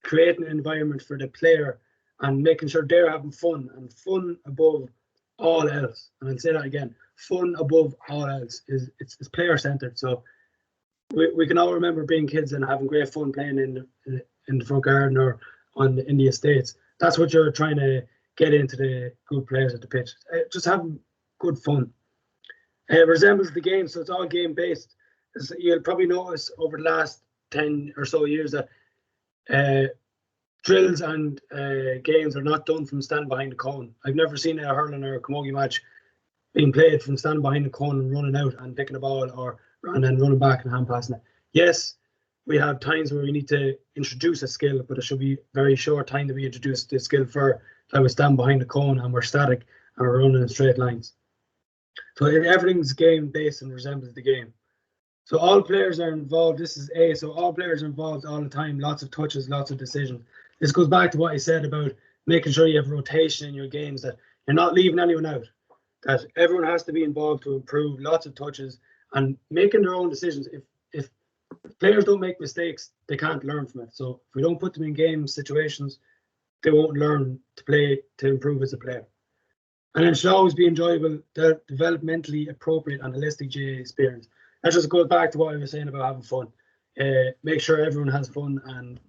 creating an environment for the player and making sure they're having fun, and fun above all else. And I'll say that again: fun above all else it's player centered. So we can all remember being kids and having great fun playing in the front garden or in the estates. That's what you're trying to get into the good players at the pitch. Just having good fun. It resembles the game, so it's all game based. You'll probably notice over the last 10 or so years that drills and games are not done from standing behind the cone. I've never seen a hurling or a camogie match being played from standing behind the cone and running out and picking a ball and then running back and hand passing it. Yes, we have times where we need to introduce a skill, but it should be very short time that we introduce the skill for that we stand behind the cone and we're static and we're running in straight lines. So everything's game based and resembles the game. So all players are involved. This is A. So all players are involved all the time. Lots of touches, lots of decisions. This goes back to what I said about making sure you have rotation in your games, that you're not leaving anyone out, that everyone has to be involved to improve, lots of touches and making their own decisions. If If players don't make mistakes, they can't learn from it. So if we don't put them in game situations, they won't learn to play to improve as a player. And it should always be enjoyable, developmentally appropriate and holistic GAA experience. That just goes back to what I was saying about having fun. Make sure everyone has fun, and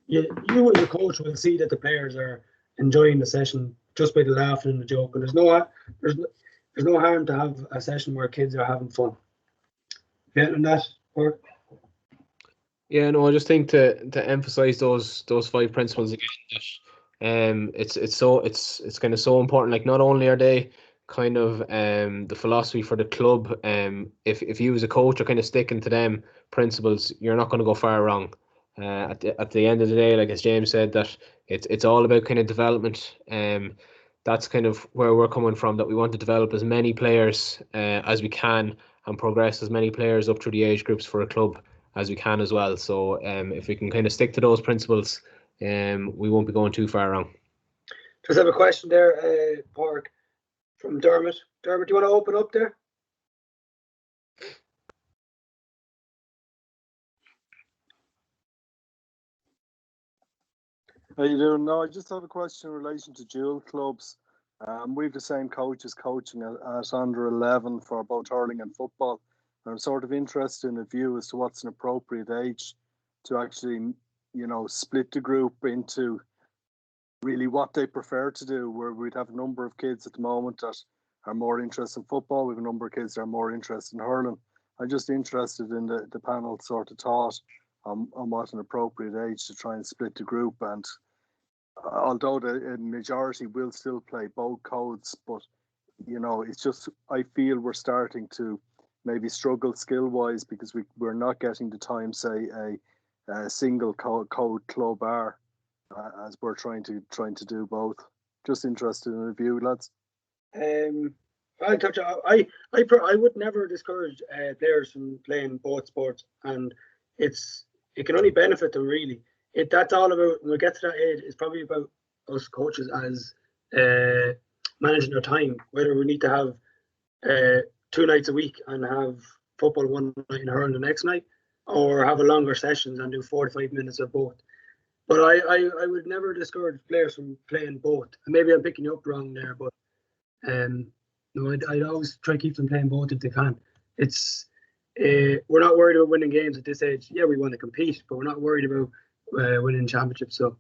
you as a coach will see that the players are enjoying the session just by the laughing and the joke. And there's no harm to have a session where kids are having fun. Getting that, or? Yeah, no, I just think to emphasize those 5 principles again, that it's kind of so important. Like, not only are they kind of the philosophy for the club, if you as a coach are kind of sticking to them principles, you're not going to go far wrong. At the end of the day, like as James said, that it's all about kind of development. That's kind of where we're coming from, that we want to develop as many players as we can and progress as many players up through the age groups for a club as we can as well. So if we can kind of stick to those principles, we won't be going too far wrong. Just have a question there, Park, from Dermot. Dermot, do you want to open up there? How you doing? No, I just have a question in relation to dual clubs. We've the same coaches coaching at under 11 for both hurling and football. And I'm sort of interested in a view as to what's an appropriate age to actually, split the group into really what they prefer to do, where we'd have a number of kids at the moment that are more interested in football. We have a number of kids that are more interested in hurling. I'm just interested in the panel sort of thought on what an appropriate age to try and split the group. And although the majority will still play both codes, but it's just, I feel we're starting to maybe struggle skill-wise because we're not getting the time, say, a single code club are, as we're trying to do both. Just interested in a view, lads. I'll touch on. I would never discourage players from playing both sports, and it can only benefit them really. That's all about, when we get to that age, it's probably about us coaches as managing our time, whether we need to have 2 nights a week and have football one night and hurling the next night, or have a longer sessions and do 45 minutes of both. But I would never discourage players from playing both. And maybe I'm picking you up wrong there, but no, I'd always try to keep them playing both if they can. We're not worried about winning games at this age. Yeah, we want to compete, but we're not worried about winning championships. So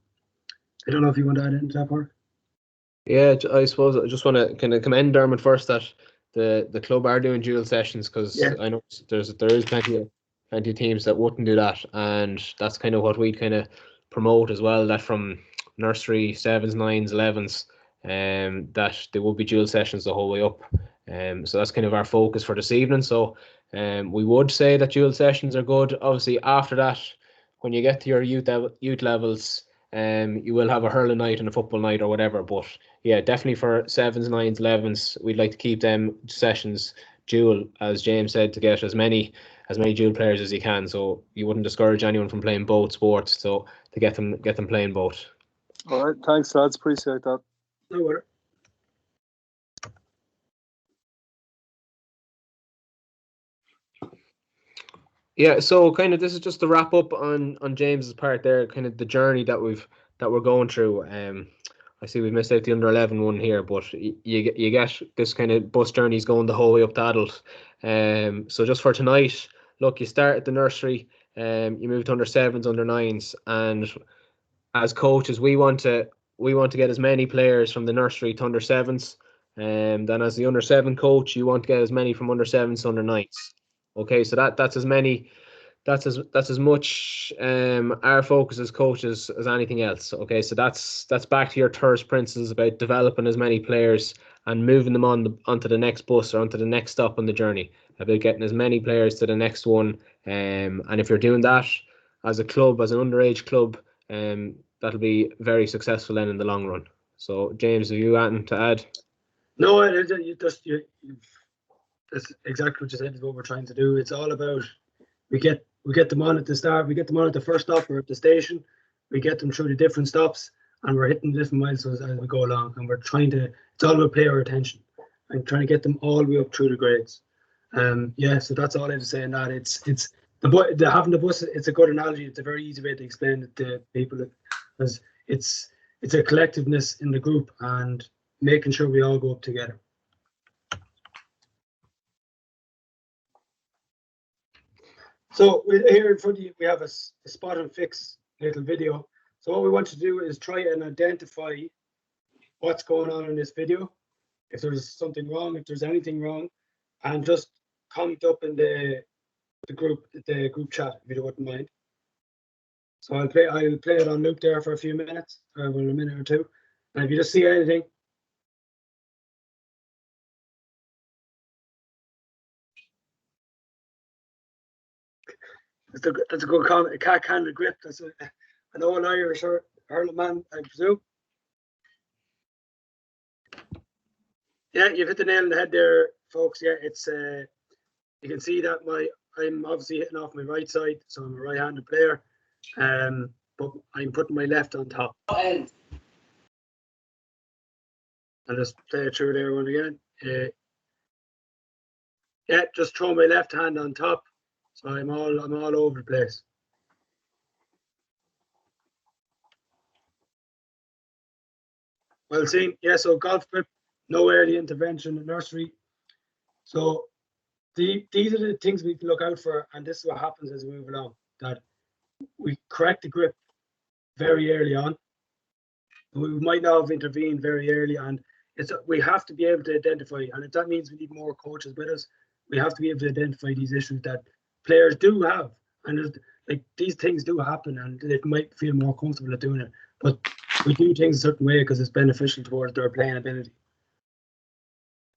I don't know if you want to add into that part. Yeah, I suppose I just want to kind of commend Dermot first that the club are doing dual sessions, because I know there is plenty of teams that wouldn't do that, and that's kind of what we kind of promote as well, that from nursery, 7s, 9s, 11s, that there will be dual sessions the whole way up. So that's kind of our focus for this evening. So we would say that dual sessions are good. Obviously, after that, when you get to your youth levels, you will have a hurling night and a football night or whatever. But yeah, definitely for 7s, 9s, 11s, we'd like to keep them sessions dual, as James said, to get as many dual players as you can. So you wouldn't discourage anyone from playing both sports, so to get them playing both. All right, thanks lads, appreciate that. No worries. Yeah, so kind of this is just the wrap up on James's part there, kind of the journey that we're going through. I see we've missed out the under 11 one here, but you get this kind of bus journeys going the whole way up to adult. So just for tonight, look, you start at the nursery, you move to under 7s, under 9s, and as coaches, we want to get as many players from the nursery to under 7s, and then as the under 7 coach, you want to get as many from under 7s to under 9s. Okay, so that's as many. That's as much our focus as coaches as anything else. Okay, so that's back to your first principles about developing as many players and moving them onto the next bus or onto the next stop on the journey, about getting as many players to the next one. And if you're doing that as a club, as an underage club, that'll be very successful then in the long run. So James, have you anything to add? No, that's exactly what you said is what we're trying to do. It's all about we get them on at the start, we get them on at the first stop or at the station, we get them through the different stops, and we're hitting different milestones as we go along, and it's all about player retention and trying to get them all the way up through the grades. So that's all I have to say on that. It's the having the bus, it's a good analogy. It's a very easy way to explain it to people, because it's a collectiveness in the group and making sure we all go up together. So here in front of you, we have a spot and fix little video. So what we want to do is try and identify what's going on in this video, if there's something wrong, if there's anything wrong, and just comment up in the group chat if you wouldn't mind. So I'll play it on loop there for a few minutes, or a minute or two, and if you just see anything. That's a good comment. A cat handle grip. That's an old Irish hurling man, I presume. Yeah, you've hit the nail on the head there, folks. Yeah, it's you can see that I'm obviously hitting off my right side, so I'm a right-handed player. But I'm putting my left on top. I'll just play it through there one again. Yeah, just throw my left hand on top, so I'm all over the place. Well seen. Yeah, so golf grip, no early intervention in nursery. So these are the things we can look out for, and this is what happens as we move along. That we correct the grip very early on. We might not have intervened very early, and we have to be able to identify, and if that means we need more coaches with us, we have to be able to identify these issues that players do have, and like these things do happen, and they might feel more comfortable at doing it, but we do things a certain way because it's beneficial towards their playing ability.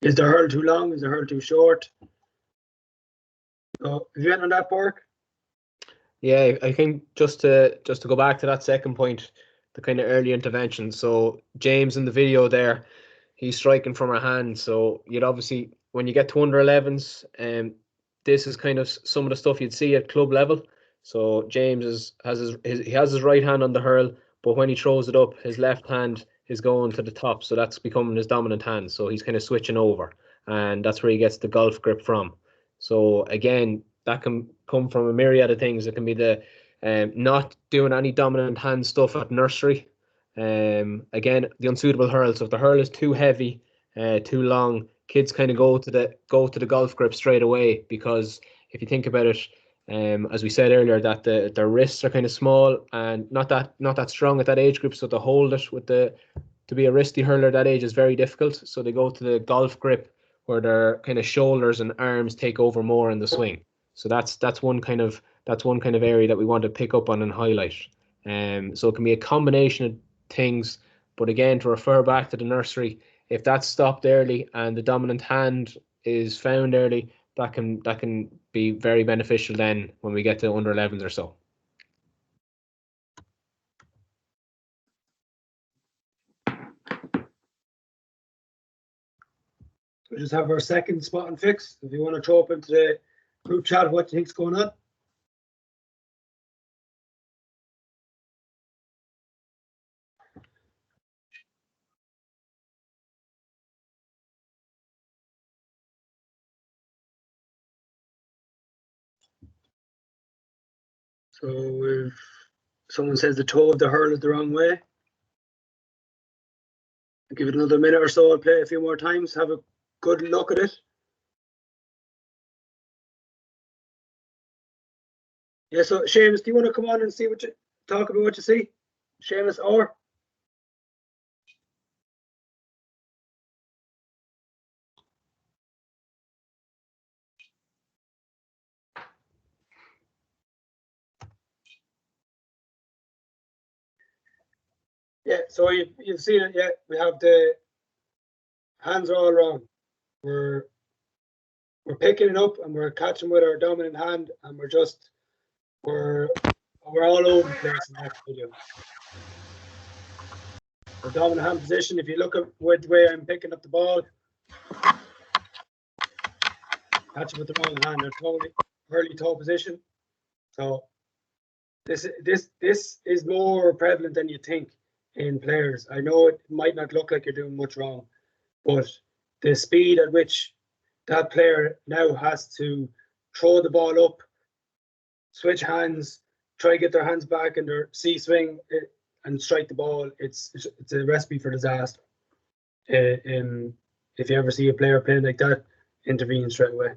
Is the hurl too long? Is the hurl too short? So, have you went on that, Bork? Yeah, I think just to go back to that second point, the kind of early intervention. So James in the video there, he's striking from our hand. So you'd obviously, when you get to under 11s, this is kind of some of the stuff you'd see at club level. So James has his right hand on the hurl, but when he throws it up, his left hand is going to the top. So that's becoming his dominant hand. So he's kind of switching over, and that's where he gets the golf grip from. So again, that can come from a myriad of things. It can be the not doing any dominant hand stuff at nursery. Again, the unsuitable hurl. So if the hurl is too heavy, too long, kids kind of go to the golf grip straight away, because if you think about it, as we said earlier, that their wrists are kind of small and not that strong at that age group. So to hold it to be a wristy hurler at that age is very difficult. So they go to the golf grip where their kind of shoulders and arms take over more in the swing. So that's one kind of area that we want to pick up on and highlight. So it can be a combination of things, but again, to refer back to the nursery, if that's stopped early and the dominant hand is found early, that can be very beneficial then when we get to under 11s or so. We just have our second spot and fix. If you want to throw up into the group chat what you think's going on. So if someone says the toe of the hurl is the wrong way, I'll give it another minute or so. I'll play it a few more times. Have a good look at it. Yeah, so Seamus, do you want to come on and talk about what you see? Seamus, or? Yeah, so you've seen it. Yeah, we have the hands are all wrong. We're picking it up and we're catching with our dominant hand, and we're all over the place in that video. The dominant hand position, if you look at the way I'm picking up the ball, catch it with the wrong hand, or totally early toe position. So this is more prevalent than you think in players. I know it might not look like you're doing much wrong, but the speed at which that player now has to throw the ball up switch hands, try to get their hands back in their C swing and strike the ball. It's a recipe for disaster. If you ever see a player playing like that, intervene straight away.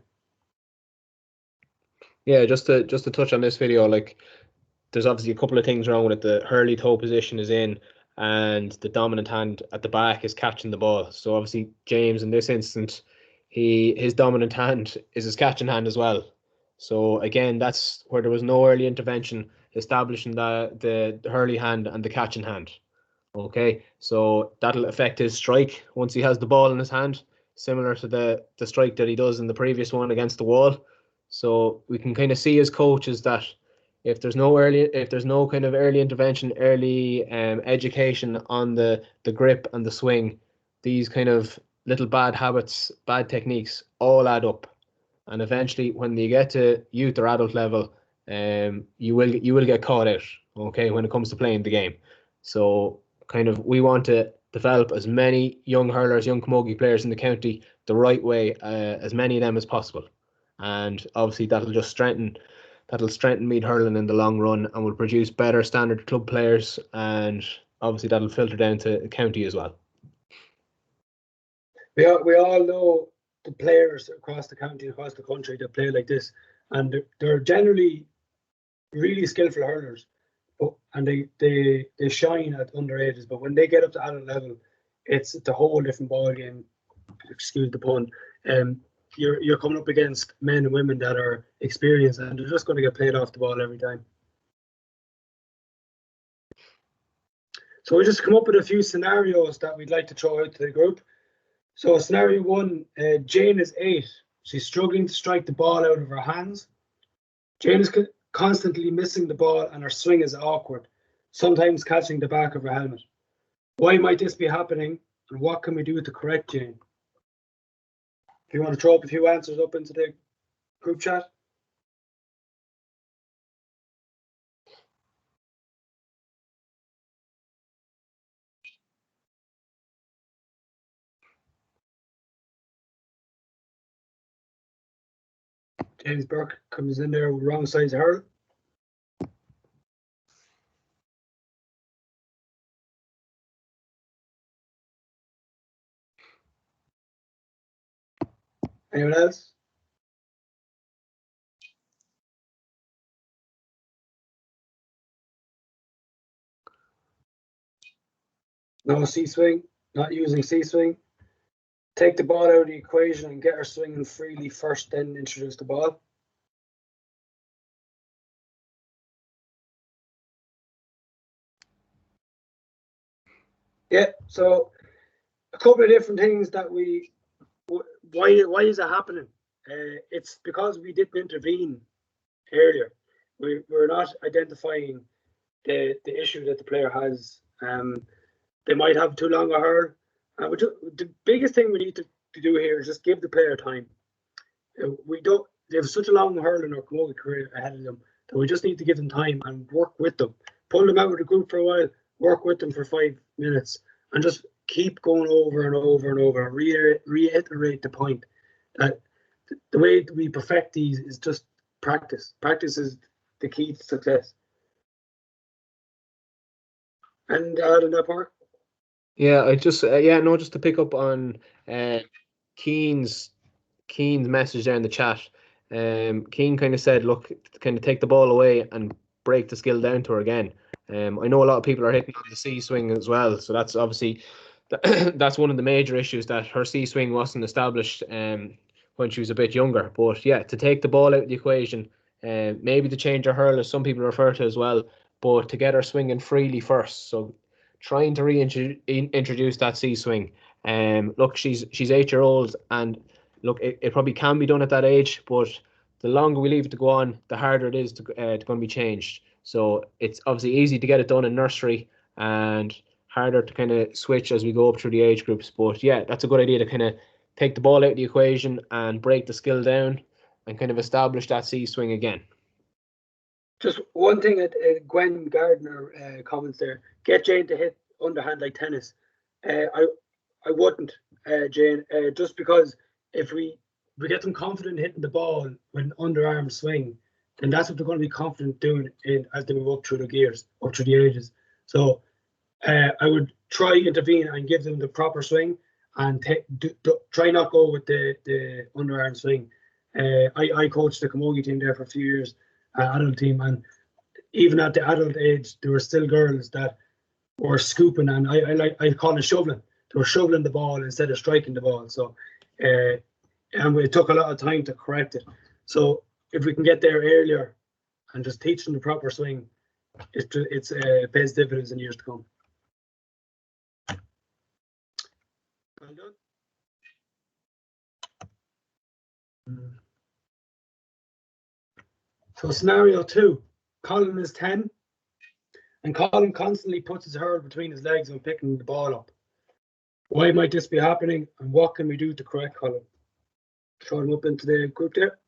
Yeah, just to touch on this video, like there's obviously a couple of things wrong with it. The hurley toe position is in, and the dominant hand at the back is catching the ball. So obviously James in this instance, his dominant hand is his catching hand as well. So again, that's where there was no early intervention establishing the hurley hand and the catching hand. Okay, so that'll affect his strike once he has the ball in his hand, similar to the strike that he does in the previous one against the wall. So we can kind of see as coaches that if there's no kind of early intervention, early education on the grip and the swing, these kind of little bad habits, bad techniques all add up, and eventually when you get to youth or adult level, you will get caught out. Okay, when it comes to playing the game. So kind of we want to develop as many young hurlers, young camogie players in the county the right way, as many of them as possible, and obviously that'll strengthen Meath hurling in the long run and will produce better standard club players, and obviously that'll filter down to county as well. We all know the players across the county, across the country that play like this, and they're generally really skillful hurlers, and they shine at underages. But when they get up to adult level, it's a whole different ball game. Excuse the pun. You're coming up against men and women that are experienced, and they're just going to get played off the ball every time. So we just come up with a few scenarios that we'd like to throw out to the group. So scenario 1, Jane is 8. She's struggling to strike the ball out of her hands. Jane is constantly missing the ball and her swing is awkward, sometimes catching the back of her helmet. Why might this be happening, and what can we do to correct Jane? If you want to throw up a few answers up into the group chat. James Burke comes in there with wrong size of hurl. Anyone else? No C swing, not using C swing. Take the ball out of the equation and get her swinging freely first, then introduce the ball. Yeah, so a couple of different things that why is it happening? It's because we didn't intervene earlier. We're not identifying the issue that the player has. They might have too long a hurl. The biggest thing we need to do here is just give the player time. They have such a long hurl in their camogie career ahead of them that we just need to give them time and work with them. Pull them out of the group for a while, work with them for 5 minutes, and just keep going over and over and over, reiterate the point that the way we perfect these is just practice. Practice is the key to success. And in that part? Yeah, just to pick up on Keane's message there in the chat. Keane kind of said, look, kind of take the ball away and break the skill down to her again. I know a lot of people are hitting on the C swing as well, so that's obviously that's one of the major issues, that her C swing wasn't established when she was a bit younger. But yeah, to take the ball out of the equation, maybe to change her hurl, as some people refer to as well, but to get her swinging freely first. So trying to reintroduce that C swing. Look, she's 8-year-old, and look, it probably can be done at that age, but the longer we leave it to go on, the harder it is to going to be changed. So it's obviously easy to get it done in nursery and harder to kind of switch as we go up through the age groups. But yeah, that's a good idea to kind of take the ball out of the equation and break the skill down and kind of establish that C swing again. Just one thing that Gwen Gardner comments there: get Jane to hit underhand like tennis. I wouldn't, Jane, just because if we get them confident hitting the ball with an underarm swing, then that's what they're going to be confident doing as they move up through the gears, up through the ages. So I would try intervene and give them the proper swing, and try not go with the underarm swing. I coached the camogie team there for a few years, adult team, and even at the adult age, there were still girls that were scooping, and I call it shoveling. They were shoveling the ball instead of striking the ball. So, and it took a lot of time to correct it. So if we can get there earlier and just teach them the proper swing, it's pays dividends in years to come. Well done. So scenario 2, Colin is 10, and Colin constantly puts his hurl between his legs when picking the ball up. Why might this be happening, and what can we do to correct Colin? Throw him up into the group there.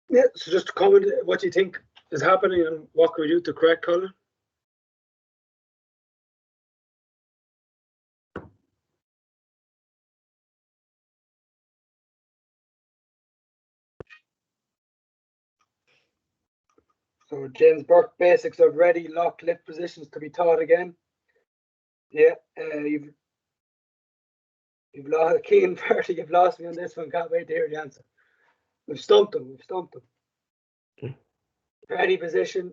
Yeah, so just comment what you think is happening and what can we do to correct Colin. So James Burke, basics of ready, lock, lift positions to be taught again. Yeah, you've lost Keane Bertie, you've lost me on this one. Can't wait to hear the answer. We've stumped him. Ready position.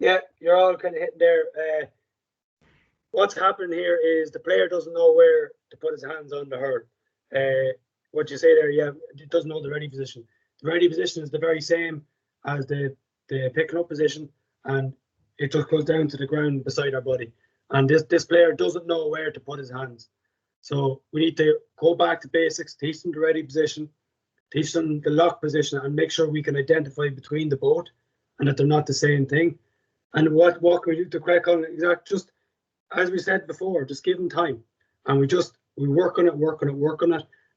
Yeah, you're all kind of hitting there. What's happening here is the player doesn't know where to put his hands on the hurl. What you say there, yeah, it doesn't know the ready position. The ready position is the very same as the picking up position, and it just goes down to the ground beside our body. And this player doesn't know where to put his hands. So we need to go back to basics, teach them the ready position, teach them the lock position, and make sure we can identify between the both and that they're not the same thing. And what can we do to correct on exact? Just as we said before, just give them time, and we work on it.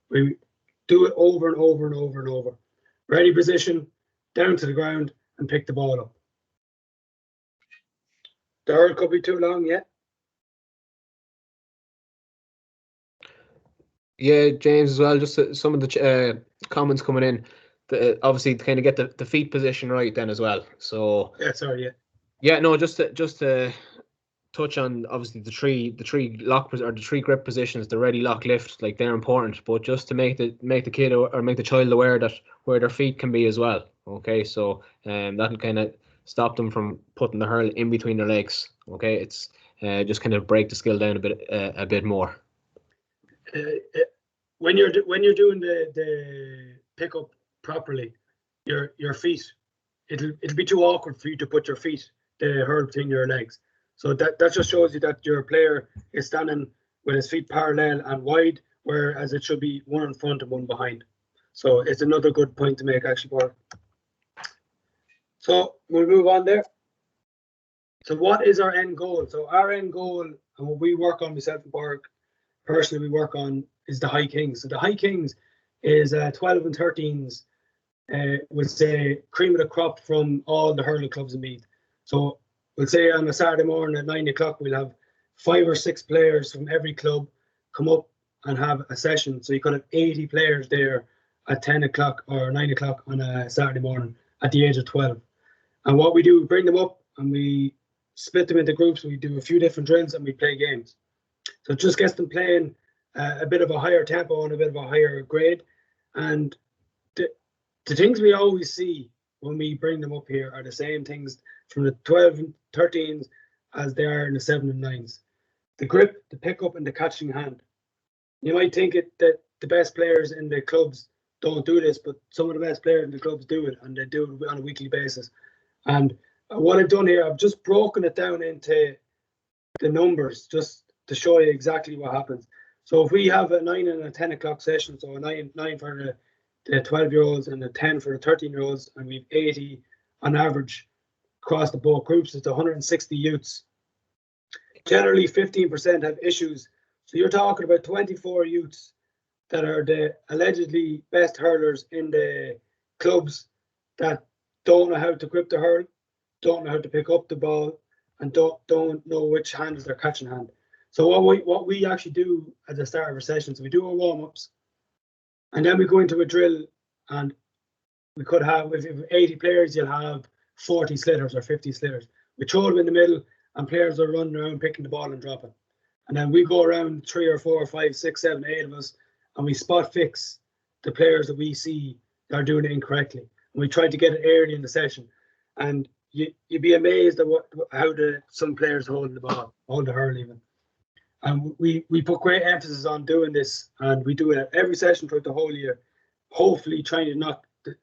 We do it over and over and over and over. Ready position, down to the ground, and pick the ball up. The hurl could be too long, yeah. Yeah, James as well. Just some of the comments coming in. Obviously, to kind of get the feet position right then as well. So Yeah, sorry, yeah. Yeah, no, just to touch on obviously the three lock or the three grip positions, the ready, lock, lift, like they're important, but just to make the kid or make the child aware that where their feet can be as well. Okay, so that'll kind of stop them from putting the hurl in between their legs. Okay, it's just kind of break the skill down a bit more. When you're doing the pickup properly, your feet, it'll be too awkward for you to put your feet, the hurl between your legs. So that just shows you that your player is standing with his feet parallel and wide, whereas it should be one in front and one behind. So it's another good point to make, actually, Paul. So we'll move on there. So what is our end goal? So our end goal, and what we work on, myself and Park, personally, we work on is the High Kings. So the High Kings is 12 and 13s, would say cream of the crop from all the hurling clubs in Meath. So we'll say on a Saturday morning at 9 o'clock, we'll have 5 or 6 players from every club come up and have a session. So you could have 80 players there at 10 o'clock or 9 o'clock on a Saturday morning at the age of 12. And what we do, we bring them up and we split them into groups. We do a few different drills and we play games. So it just gets them playing a bit of a higher tempo and a bit of a higher grade. And the things we always see when we bring them up here are the same things from the 12 and 13s as they are in the 7 and 9s. The grip, the pickup, and the catching hand. You might think that the best players in the clubs don't do this, but some of the best players in the clubs do it, and they do it on a weekly basis. And what I've done here, I've just broken it down into the numbers just to show you exactly what happens. So if we have a 9 and a 10 o'clock session, so a 9 for the 12-year-olds and a 10 for the 13-year-olds, and we've 80 on average across the both groups, it's 160 youths generally 15% have issues. So you're talking about 24 youths that are the allegedly best hurlers in the clubs that don't know how to grip the hurl, don't know how to pick up the ball, and don't know which hand is their catching hand. So what we actually do at the start of our sessions, we do our warm-ups, and then we go into a drill, and we could have, if you have 80 players, you'll have 40 slitters or 50 slitters. We throw them in the middle, and players are running around picking the ball and dropping. And then we go around 3 or 4 or 5, 6, 7, 8 of us, and we spot fix the players that we see that are doing it incorrectly. And we try to get it early in the session. And you'd be amazed at how some players hold the ball, hold the hurl even. And we put great emphasis on doing this, and we do it at every session throughout the whole year, hopefully trying to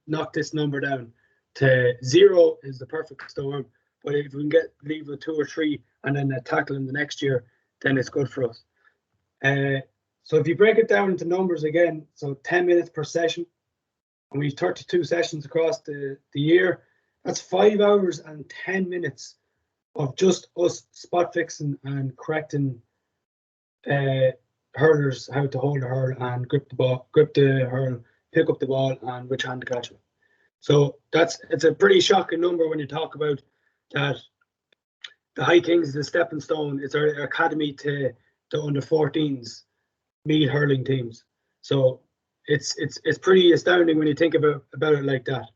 knock this number down to 0 is the perfect storm. But if we can leave with 2 or 3 and then tackle them the next year, then it's good for us. So if you break it down into numbers again, so 10 minutes per session, and we've 32 sessions across the year, that's 5 hours and 10 minutes of just us spot fixing and correcting hurlers how to hold the hurl and grip the hurl, pick up the ball, and which hand to catch it. So it's a pretty shocking number when you talk about that. The High Kings is a stepping stone. It's our academy to the under 14s Meath hurling teams. So it's pretty astounding when you think about it like that.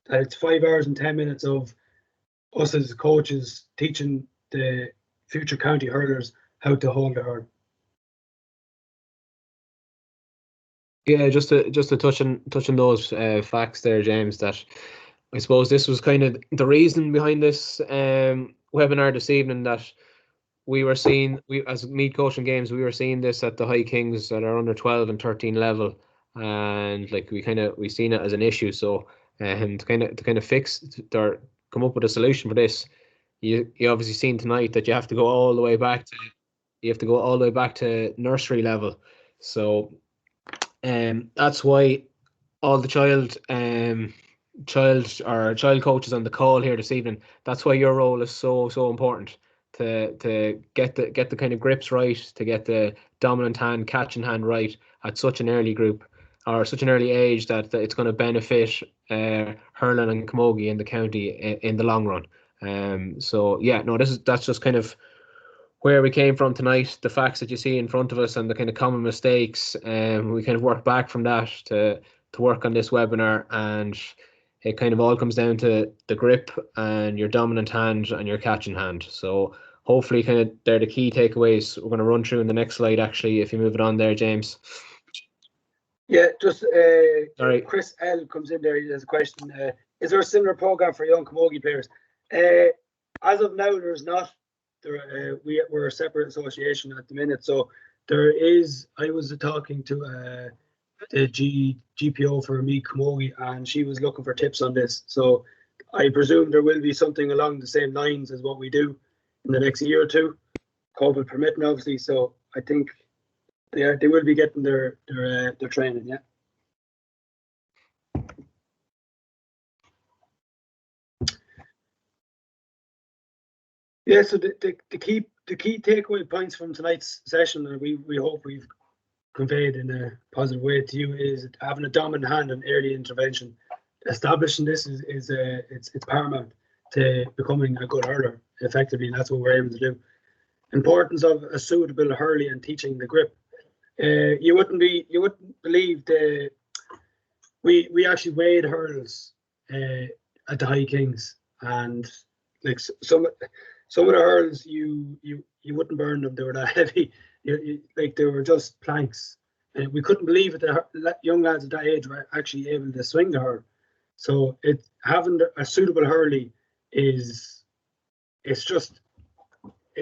That it's 5 hours and 10 minutes of us as coaches teaching the future county hurlers how to hold the hurl. Yeah, just to touch on those facts there, James, that I suppose this was kind of the reason behind this webinar this evening, that we were seeing, as Meath Coaching Games, we were seeing this at the High Kings that are under 12 and 13 level, and like we seen it as an issue. So to kind of fix or come up with a solution for this, you obviously seen tonight that you have to go all the way back to nursery level. So that's why all the child coaches on the call here this evening, that's why your role is so important, to get the kind of grips right, to get the dominant hand, catching hand right at such an early group or such an early age that it's going to benefit hurling and camogie in the county in the long run. So yeah, no, that's just kind of where we came from tonight, the facts that you see in front of us and the kind of common mistakes. We kind of work back from that to work on this webinar, and it kind of all comes down to the grip and your dominant hand and your catching hand. So hopefully kind of they're the key takeaways we're going to run through in the next slide, actually, if you move it on there, James. Yeah, just Sorry. Chris L comes in there. He has a question. Is there a similar program for young camogie players? As of now, there's not. We're a separate association at the minute, so there is. I was talking to the GPO for Meath Camogie, and she was looking for tips on this. So I presume there will be something along the same lines as what we do in the next year or two, COVID permitting, obviously. So I think they will be getting their training. Yeah. Yeah, so the key takeaway points from tonight's session, and we hope we've conveyed in a positive way to you, is having a dominant hand and early intervention. Establishing this is it's paramount to becoming a good hurler effectively, and that's what we're able to do. Importance of a suitable hurley and teaching the grip. You wouldn't believe we actually weighed hurls at the High Kings, and like some of the hurls you wouldn't burn them. They were that heavy. Like they were just planks, and we couldn't believe it. The young lads at that age were actually able to swing the hurl. So having a suitable hurley it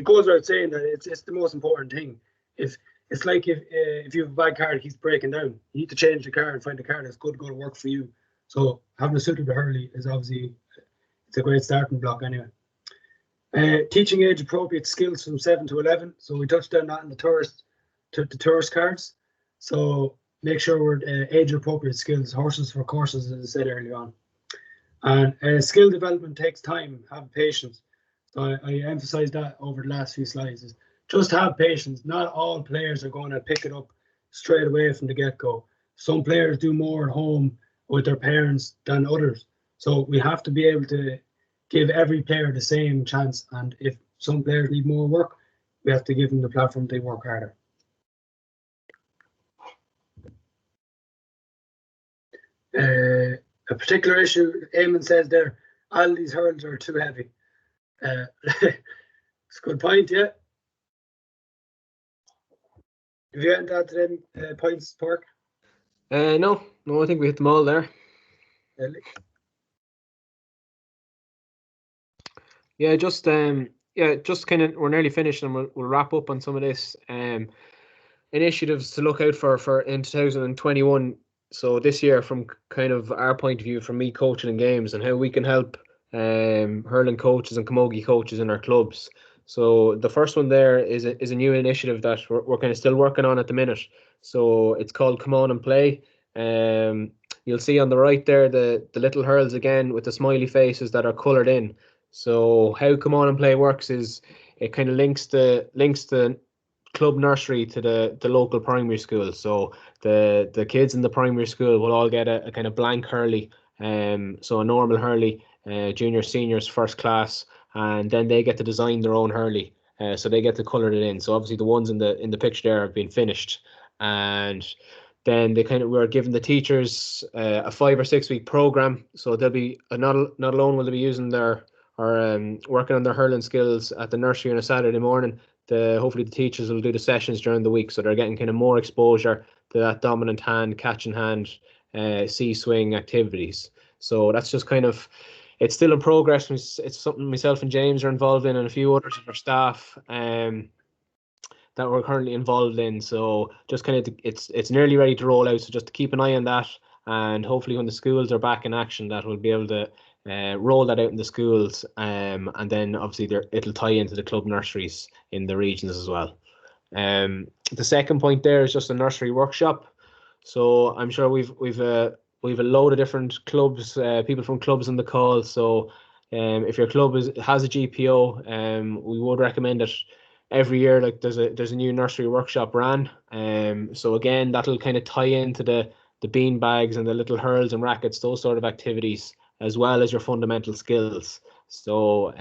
goes without saying that it's the most important thing. It's like if you have a bad car that keeps breaking down, you need to change the car and find a car that's going to work for you. So having a suitable hurley is obviously, it's a great starting block anyway. Teaching age appropriate skills from 7 to 11. So we touched on that in the tourist cards. So make sure we're age appropriate skills, horses for courses, as I said earlier on. And skill development takes time. Have patience. So I emphasised that over the last few slides. just have patience. Not all players are going to pick it up straight away from the get-go. Some players do more at home with their parents than others. So we have to be able to give every player the same chance. And if some players need more work, we have to give them the platform they work harder. A particular issue, Eamon says there, all these hurls are too heavy. It's a good point, yeah. Have you added to them points, Park? No, I think we hit them all there. Really? Yeah, just kind of, we're nearly finished, and we'll wrap up on some of this initiatives to look out for in 2021. So this year, from kind of our point of view, from me coaching in games, and how we can help hurling coaches and camogie coaches in our clubs. So the first one there is a new initiative that we're kind of still working on at the minute. So it's called Come On and Play. You'll see on the right there the little hurls again with the smiley faces that are coloured in. So how Come On and Play works is it kind of links the club nursery to the local primary school. So the kids in the primary school will all get a kind of blank hurley, so a normal hurley, junior, seniors, first class, and then they get to design their own hurley. So they get to colour it in. So obviously the ones in the picture there have been finished, and then we're giving the teachers a 5 or 6 week program. So they'll be not alone will they be using their or working on their hurling skills at the nursery on a Saturday morning. Hopefully the teachers will do the sessions during the week, so they're getting kind of more exposure to that dominant hand, catching hand, C-swing activities. So that's just kind of, it's still in progress. It's something myself and James are involved in, and a few others of our staff that we're currently involved in. So just kind of, it's nearly ready to roll out. So just to keep an eye on that, and hopefully when the schools are back in action, that we'll be able to roll that out in the schools, and then obviously it'll tie into the club nurseries in the regions as well. The second point there is just a nursery workshop. So I'm sure we've a load of different clubs, people from clubs on the call. So if your club has a GPO, we would recommend it every year. Like there's a new nursery workshop ran. So again, that'll kind of tie into the bean bags and the little hurls and rackets, those sort of activities, as well as your fundamental skills. So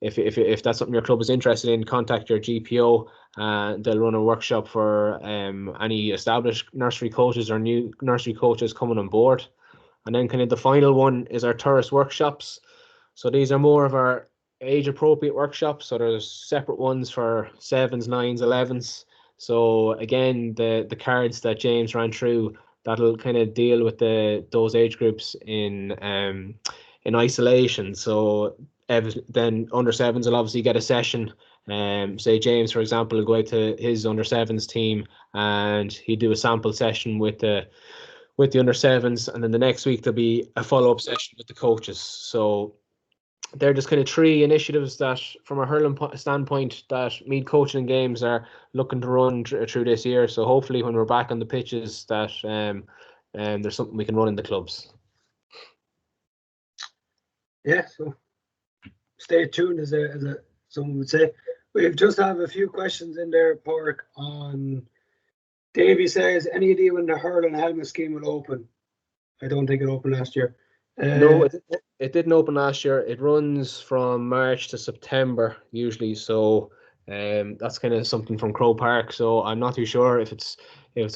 if that's something your club is interested in, contact your GPO. They'll run a workshop for any established nursery coaches or new nursery coaches coming on board. And then kind of the final one is our tourist workshops. So these are more of our age appropriate workshops. So there's separate ones for 7s, 9s, 11s. So again, the cards that James ran through, that'll kind of deal with those age groups in isolation. So then under 7s will obviously get a session. Say James, for example, will go out to his under 7s team, and he'd do a sample session with the under 7s, and then the next week there'll be a follow-up session with the coaches. So they're just kind of 3 initiatives that, from a hurling standpoint, that Meath Coaching and Games are looking to run through this year. So hopefully when we're back on the pitches, that there's something we can run in the clubs. Yeah, so stay tuned, as someone would say. We just have a few questions in there, Park. On Davey says, any idea when the hurling helmet scheme will open? I don't think it opened last year. No, it didn't open last year. It runs from March to September usually. So that's kind of something from Crow Park. So I'm not too sure if it's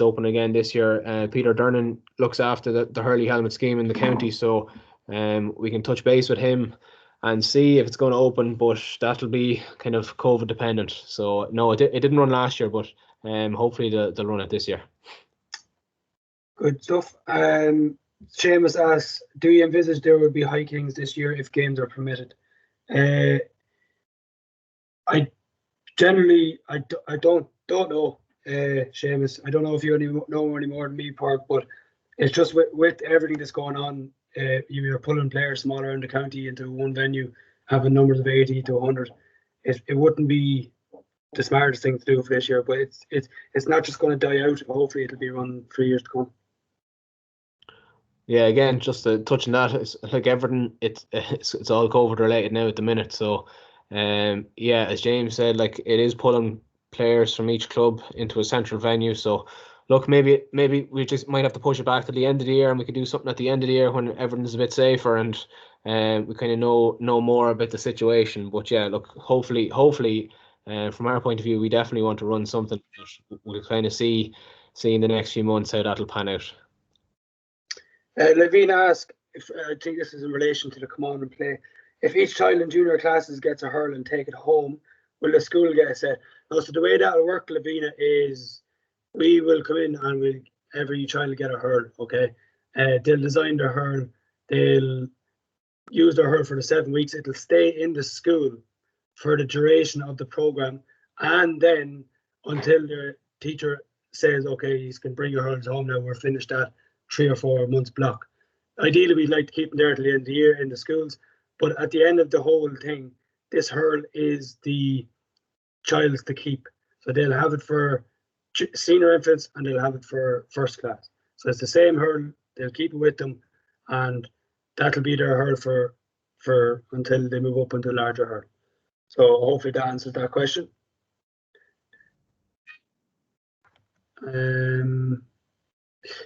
open again this year. Peter Dernan looks after the hurley helmet scheme in the county, so we can touch base with him and see if it's going to open, but that'll be kind of COVID dependent. So no, it didn't run last year, but hopefully they'll run it this year. Good stuff. Seamus asks, do you envisage there will be high kings this year if games are permitted? I generally don't know, Seamus. I don't know if you know any more than me, Park, but it's just with everything that's going on, you're pulling players from all around the county into one venue, having numbers of 80 to 100. It wouldn't be the smartest thing to do for this year, but it's not just going to die out. Hopefully it'll be run for years to come. Yeah, again, just to touch on that, it's like everything, it's all COVID related now at the minute. So Yeah, as James said, like it is pulling players from each club into a central venue. So look, maybe we just might have to push it back to the end of the year, and we could do something at the end of the year when everything's a bit safer and we kind of know more about the situation. But yeah, look, hopefully, from our point of view, we definitely want to run something. We'll kind of see in the next few months how that'll pan out. Levine asked, if I think this is in relation to the come on and play, if each child in junior classes gets a hurl and take it home, will the school get a set? No, so the way that'll work, Lavina, is we will come in and every child will get a hurl, okay? They'll design their hurl, they'll use their hurl for the 7 weeks, it'll stay in the school for the duration of the program, and then until the teacher says, okay, you can bring your hurls home now, we're finished that 3 or 4 months block. Ideally, we'd like to keep them there till the end of the year in the schools, but at the end of the whole thing, this hurl is the child's to keep. So they'll have it for senior infants and they'll have it for first class. So it's the same hurl, they'll keep it with them, and that'll be their hurl for until they move up into a larger hurl. So hopefully that answers that question.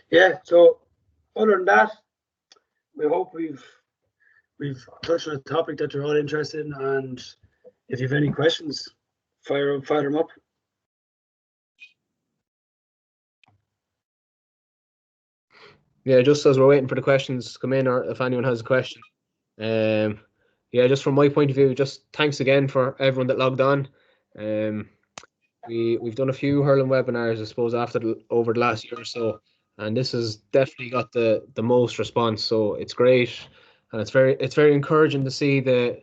Yeah, so other than that, we hope we've touched on a topic that you're all interested in, and if you have any questions, fire them up. Yeah, just as we're waiting for the questions to come in, or if anyone has a question. Yeah, just from my point of view, just thanks again for everyone that logged on. We've done a few hurling webinars, I suppose, over the last year or so, and this has definitely got the most response. So it's great, and it's very encouraging to see the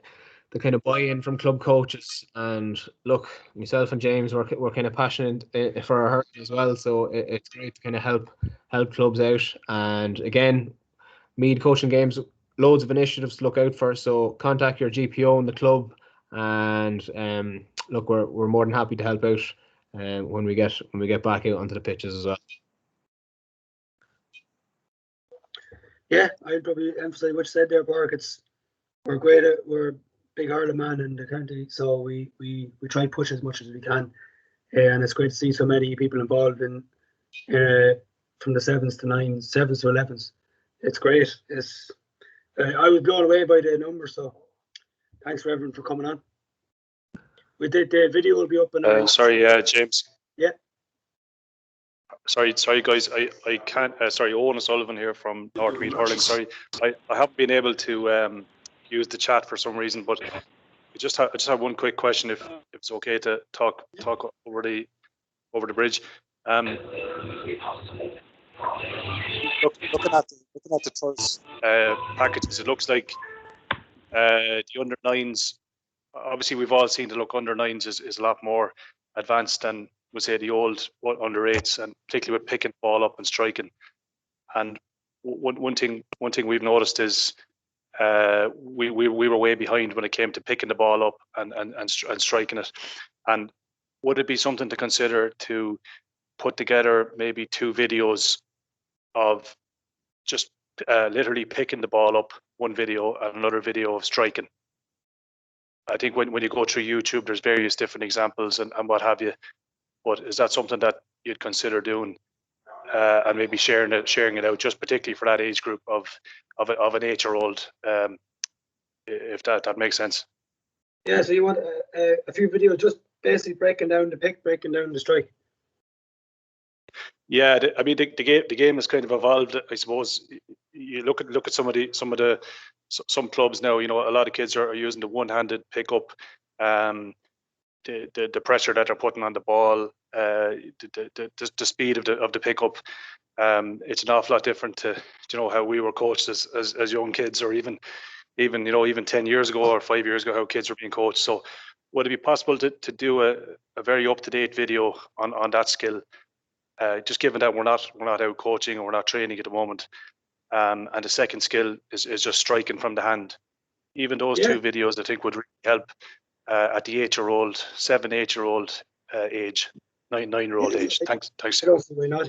kind of buy-in from club coaches. And look, myself and James we're kind of passionate for our hurling as well. So it's great to kind of help clubs out. And again, Meath Coaching Games, loads of initiatives to look out for. So contact your GPO in the club, and look, we're more than happy to help out when we get back out onto the pitches as well. Yeah, I'd probably emphasize what you said there, Park. We're a big hurling man in the county, so we try and push as much as we can, and it's great to see so many people involved in from the 7s to 9s, 7s to 11s. It's great. I was blown away by the numbers, so thanks for everyone for coming on. The video will be up in sorry, James. Yeah. Sorry, guys. I can't. Sorry, Owen O'Sullivan here from North Meath Hurling. Sorry, I haven't been able to use the chat for some reason, but I just have one quick question, if it's okay to talk over the bridge. Looking at the choice packages, it looks like the under 9s. Obviously, we've all seen the look under 9s is a lot more advanced than, we'll say, the old under 8s, and particularly with picking the ball up and striking. And one thing we've noticed is we were way behind when it came to picking the ball up and striking it. And would it be something to consider to put together maybe 2 videos of just literally picking the ball up, one video, and another video of striking? I think when you go through YouTube, there's various different examples and what have you. But is that something that you'd consider doing, and maybe sharing it out, just particularly for that age group of an 8-year-old, if that makes sense? Yeah. So you want a few videos just basically breaking down the pick, breaking down the strike. Yeah, I mean the game has kind of evolved. I suppose you look at some clubs now. You know, a lot of kids are using the one-handed pickup. The pressure that they're putting on the ball, the speed of the pickup. It's an awful lot different to how we were coached as young kids, or even 10 years ago or 5 years ago, how kids were being coached. So would it be possible to do a very up-to-date video on that skill? Just given that we're not out coaching or we're not training at the moment, and the second skill is just striking from the hand. Even those 2 videos, I think, would really help at the 8-year-old, 7-8-year-old age, 9-year-old age. Thanks. Why not?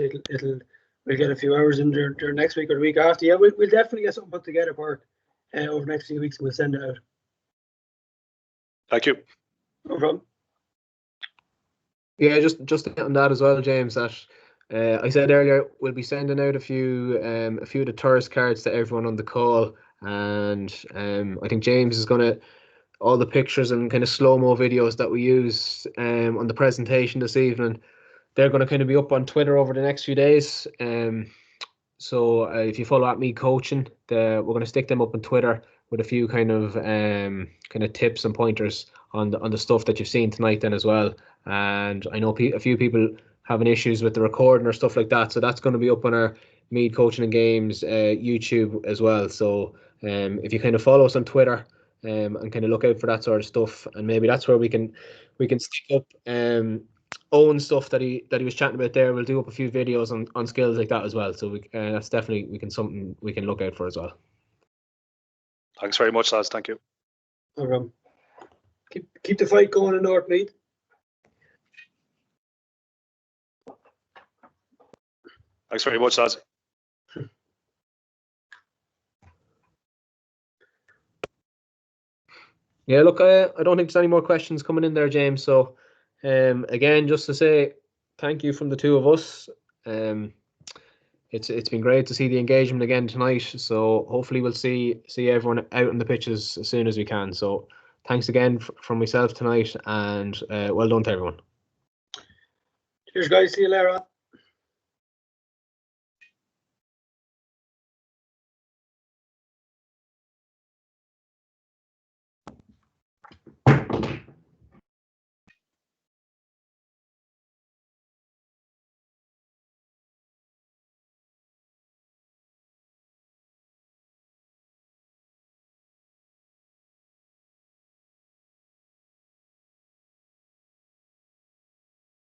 We'll get a few hours in there next week or the week after. Yeah, we'll definitely get something put together for over the next few weeks, and we'll send it out. Thank you. No problem. Yeah, just on that as well, James. That I said earlier, we'll be sending out a few of the tourist cards to everyone on the call, and I think James is gonna all the pictures and kind of slow-mo videos that we use on the presentation this evening. They're going to kind of be up on Twitter over the next few days. So if you follow at me coaching, we're going to stick them up on Twitter with a few kind of tips and pointers on the stuff that you've seen tonight then as well. And I know a few people having issues with the recording or stuff like that, so that's going to be up on our Mead Coaching and Games YouTube as well. So if you kind of follow us on Twitter and kind of look out for that sort of stuff, and maybe that's where we can stick up Owen stuff that he was chatting about there. We'll do up a few videos on skills like that as well. So that's definitely something we can look out for as well. Thanks very much, lads. Thank you. No problem. Keep the fight going in Northmead. Thanks very much, lads. Yeah, look, I don't think there's any more questions coming in there, James. So, again, just to say thank you from the two of us. It's been great to see the engagement again tonight. So hopefully we'll see everyone out on the pitches as soon as we can. So thanks again from myself tonight, and well done to everyone. Cheers, guys. See you later on.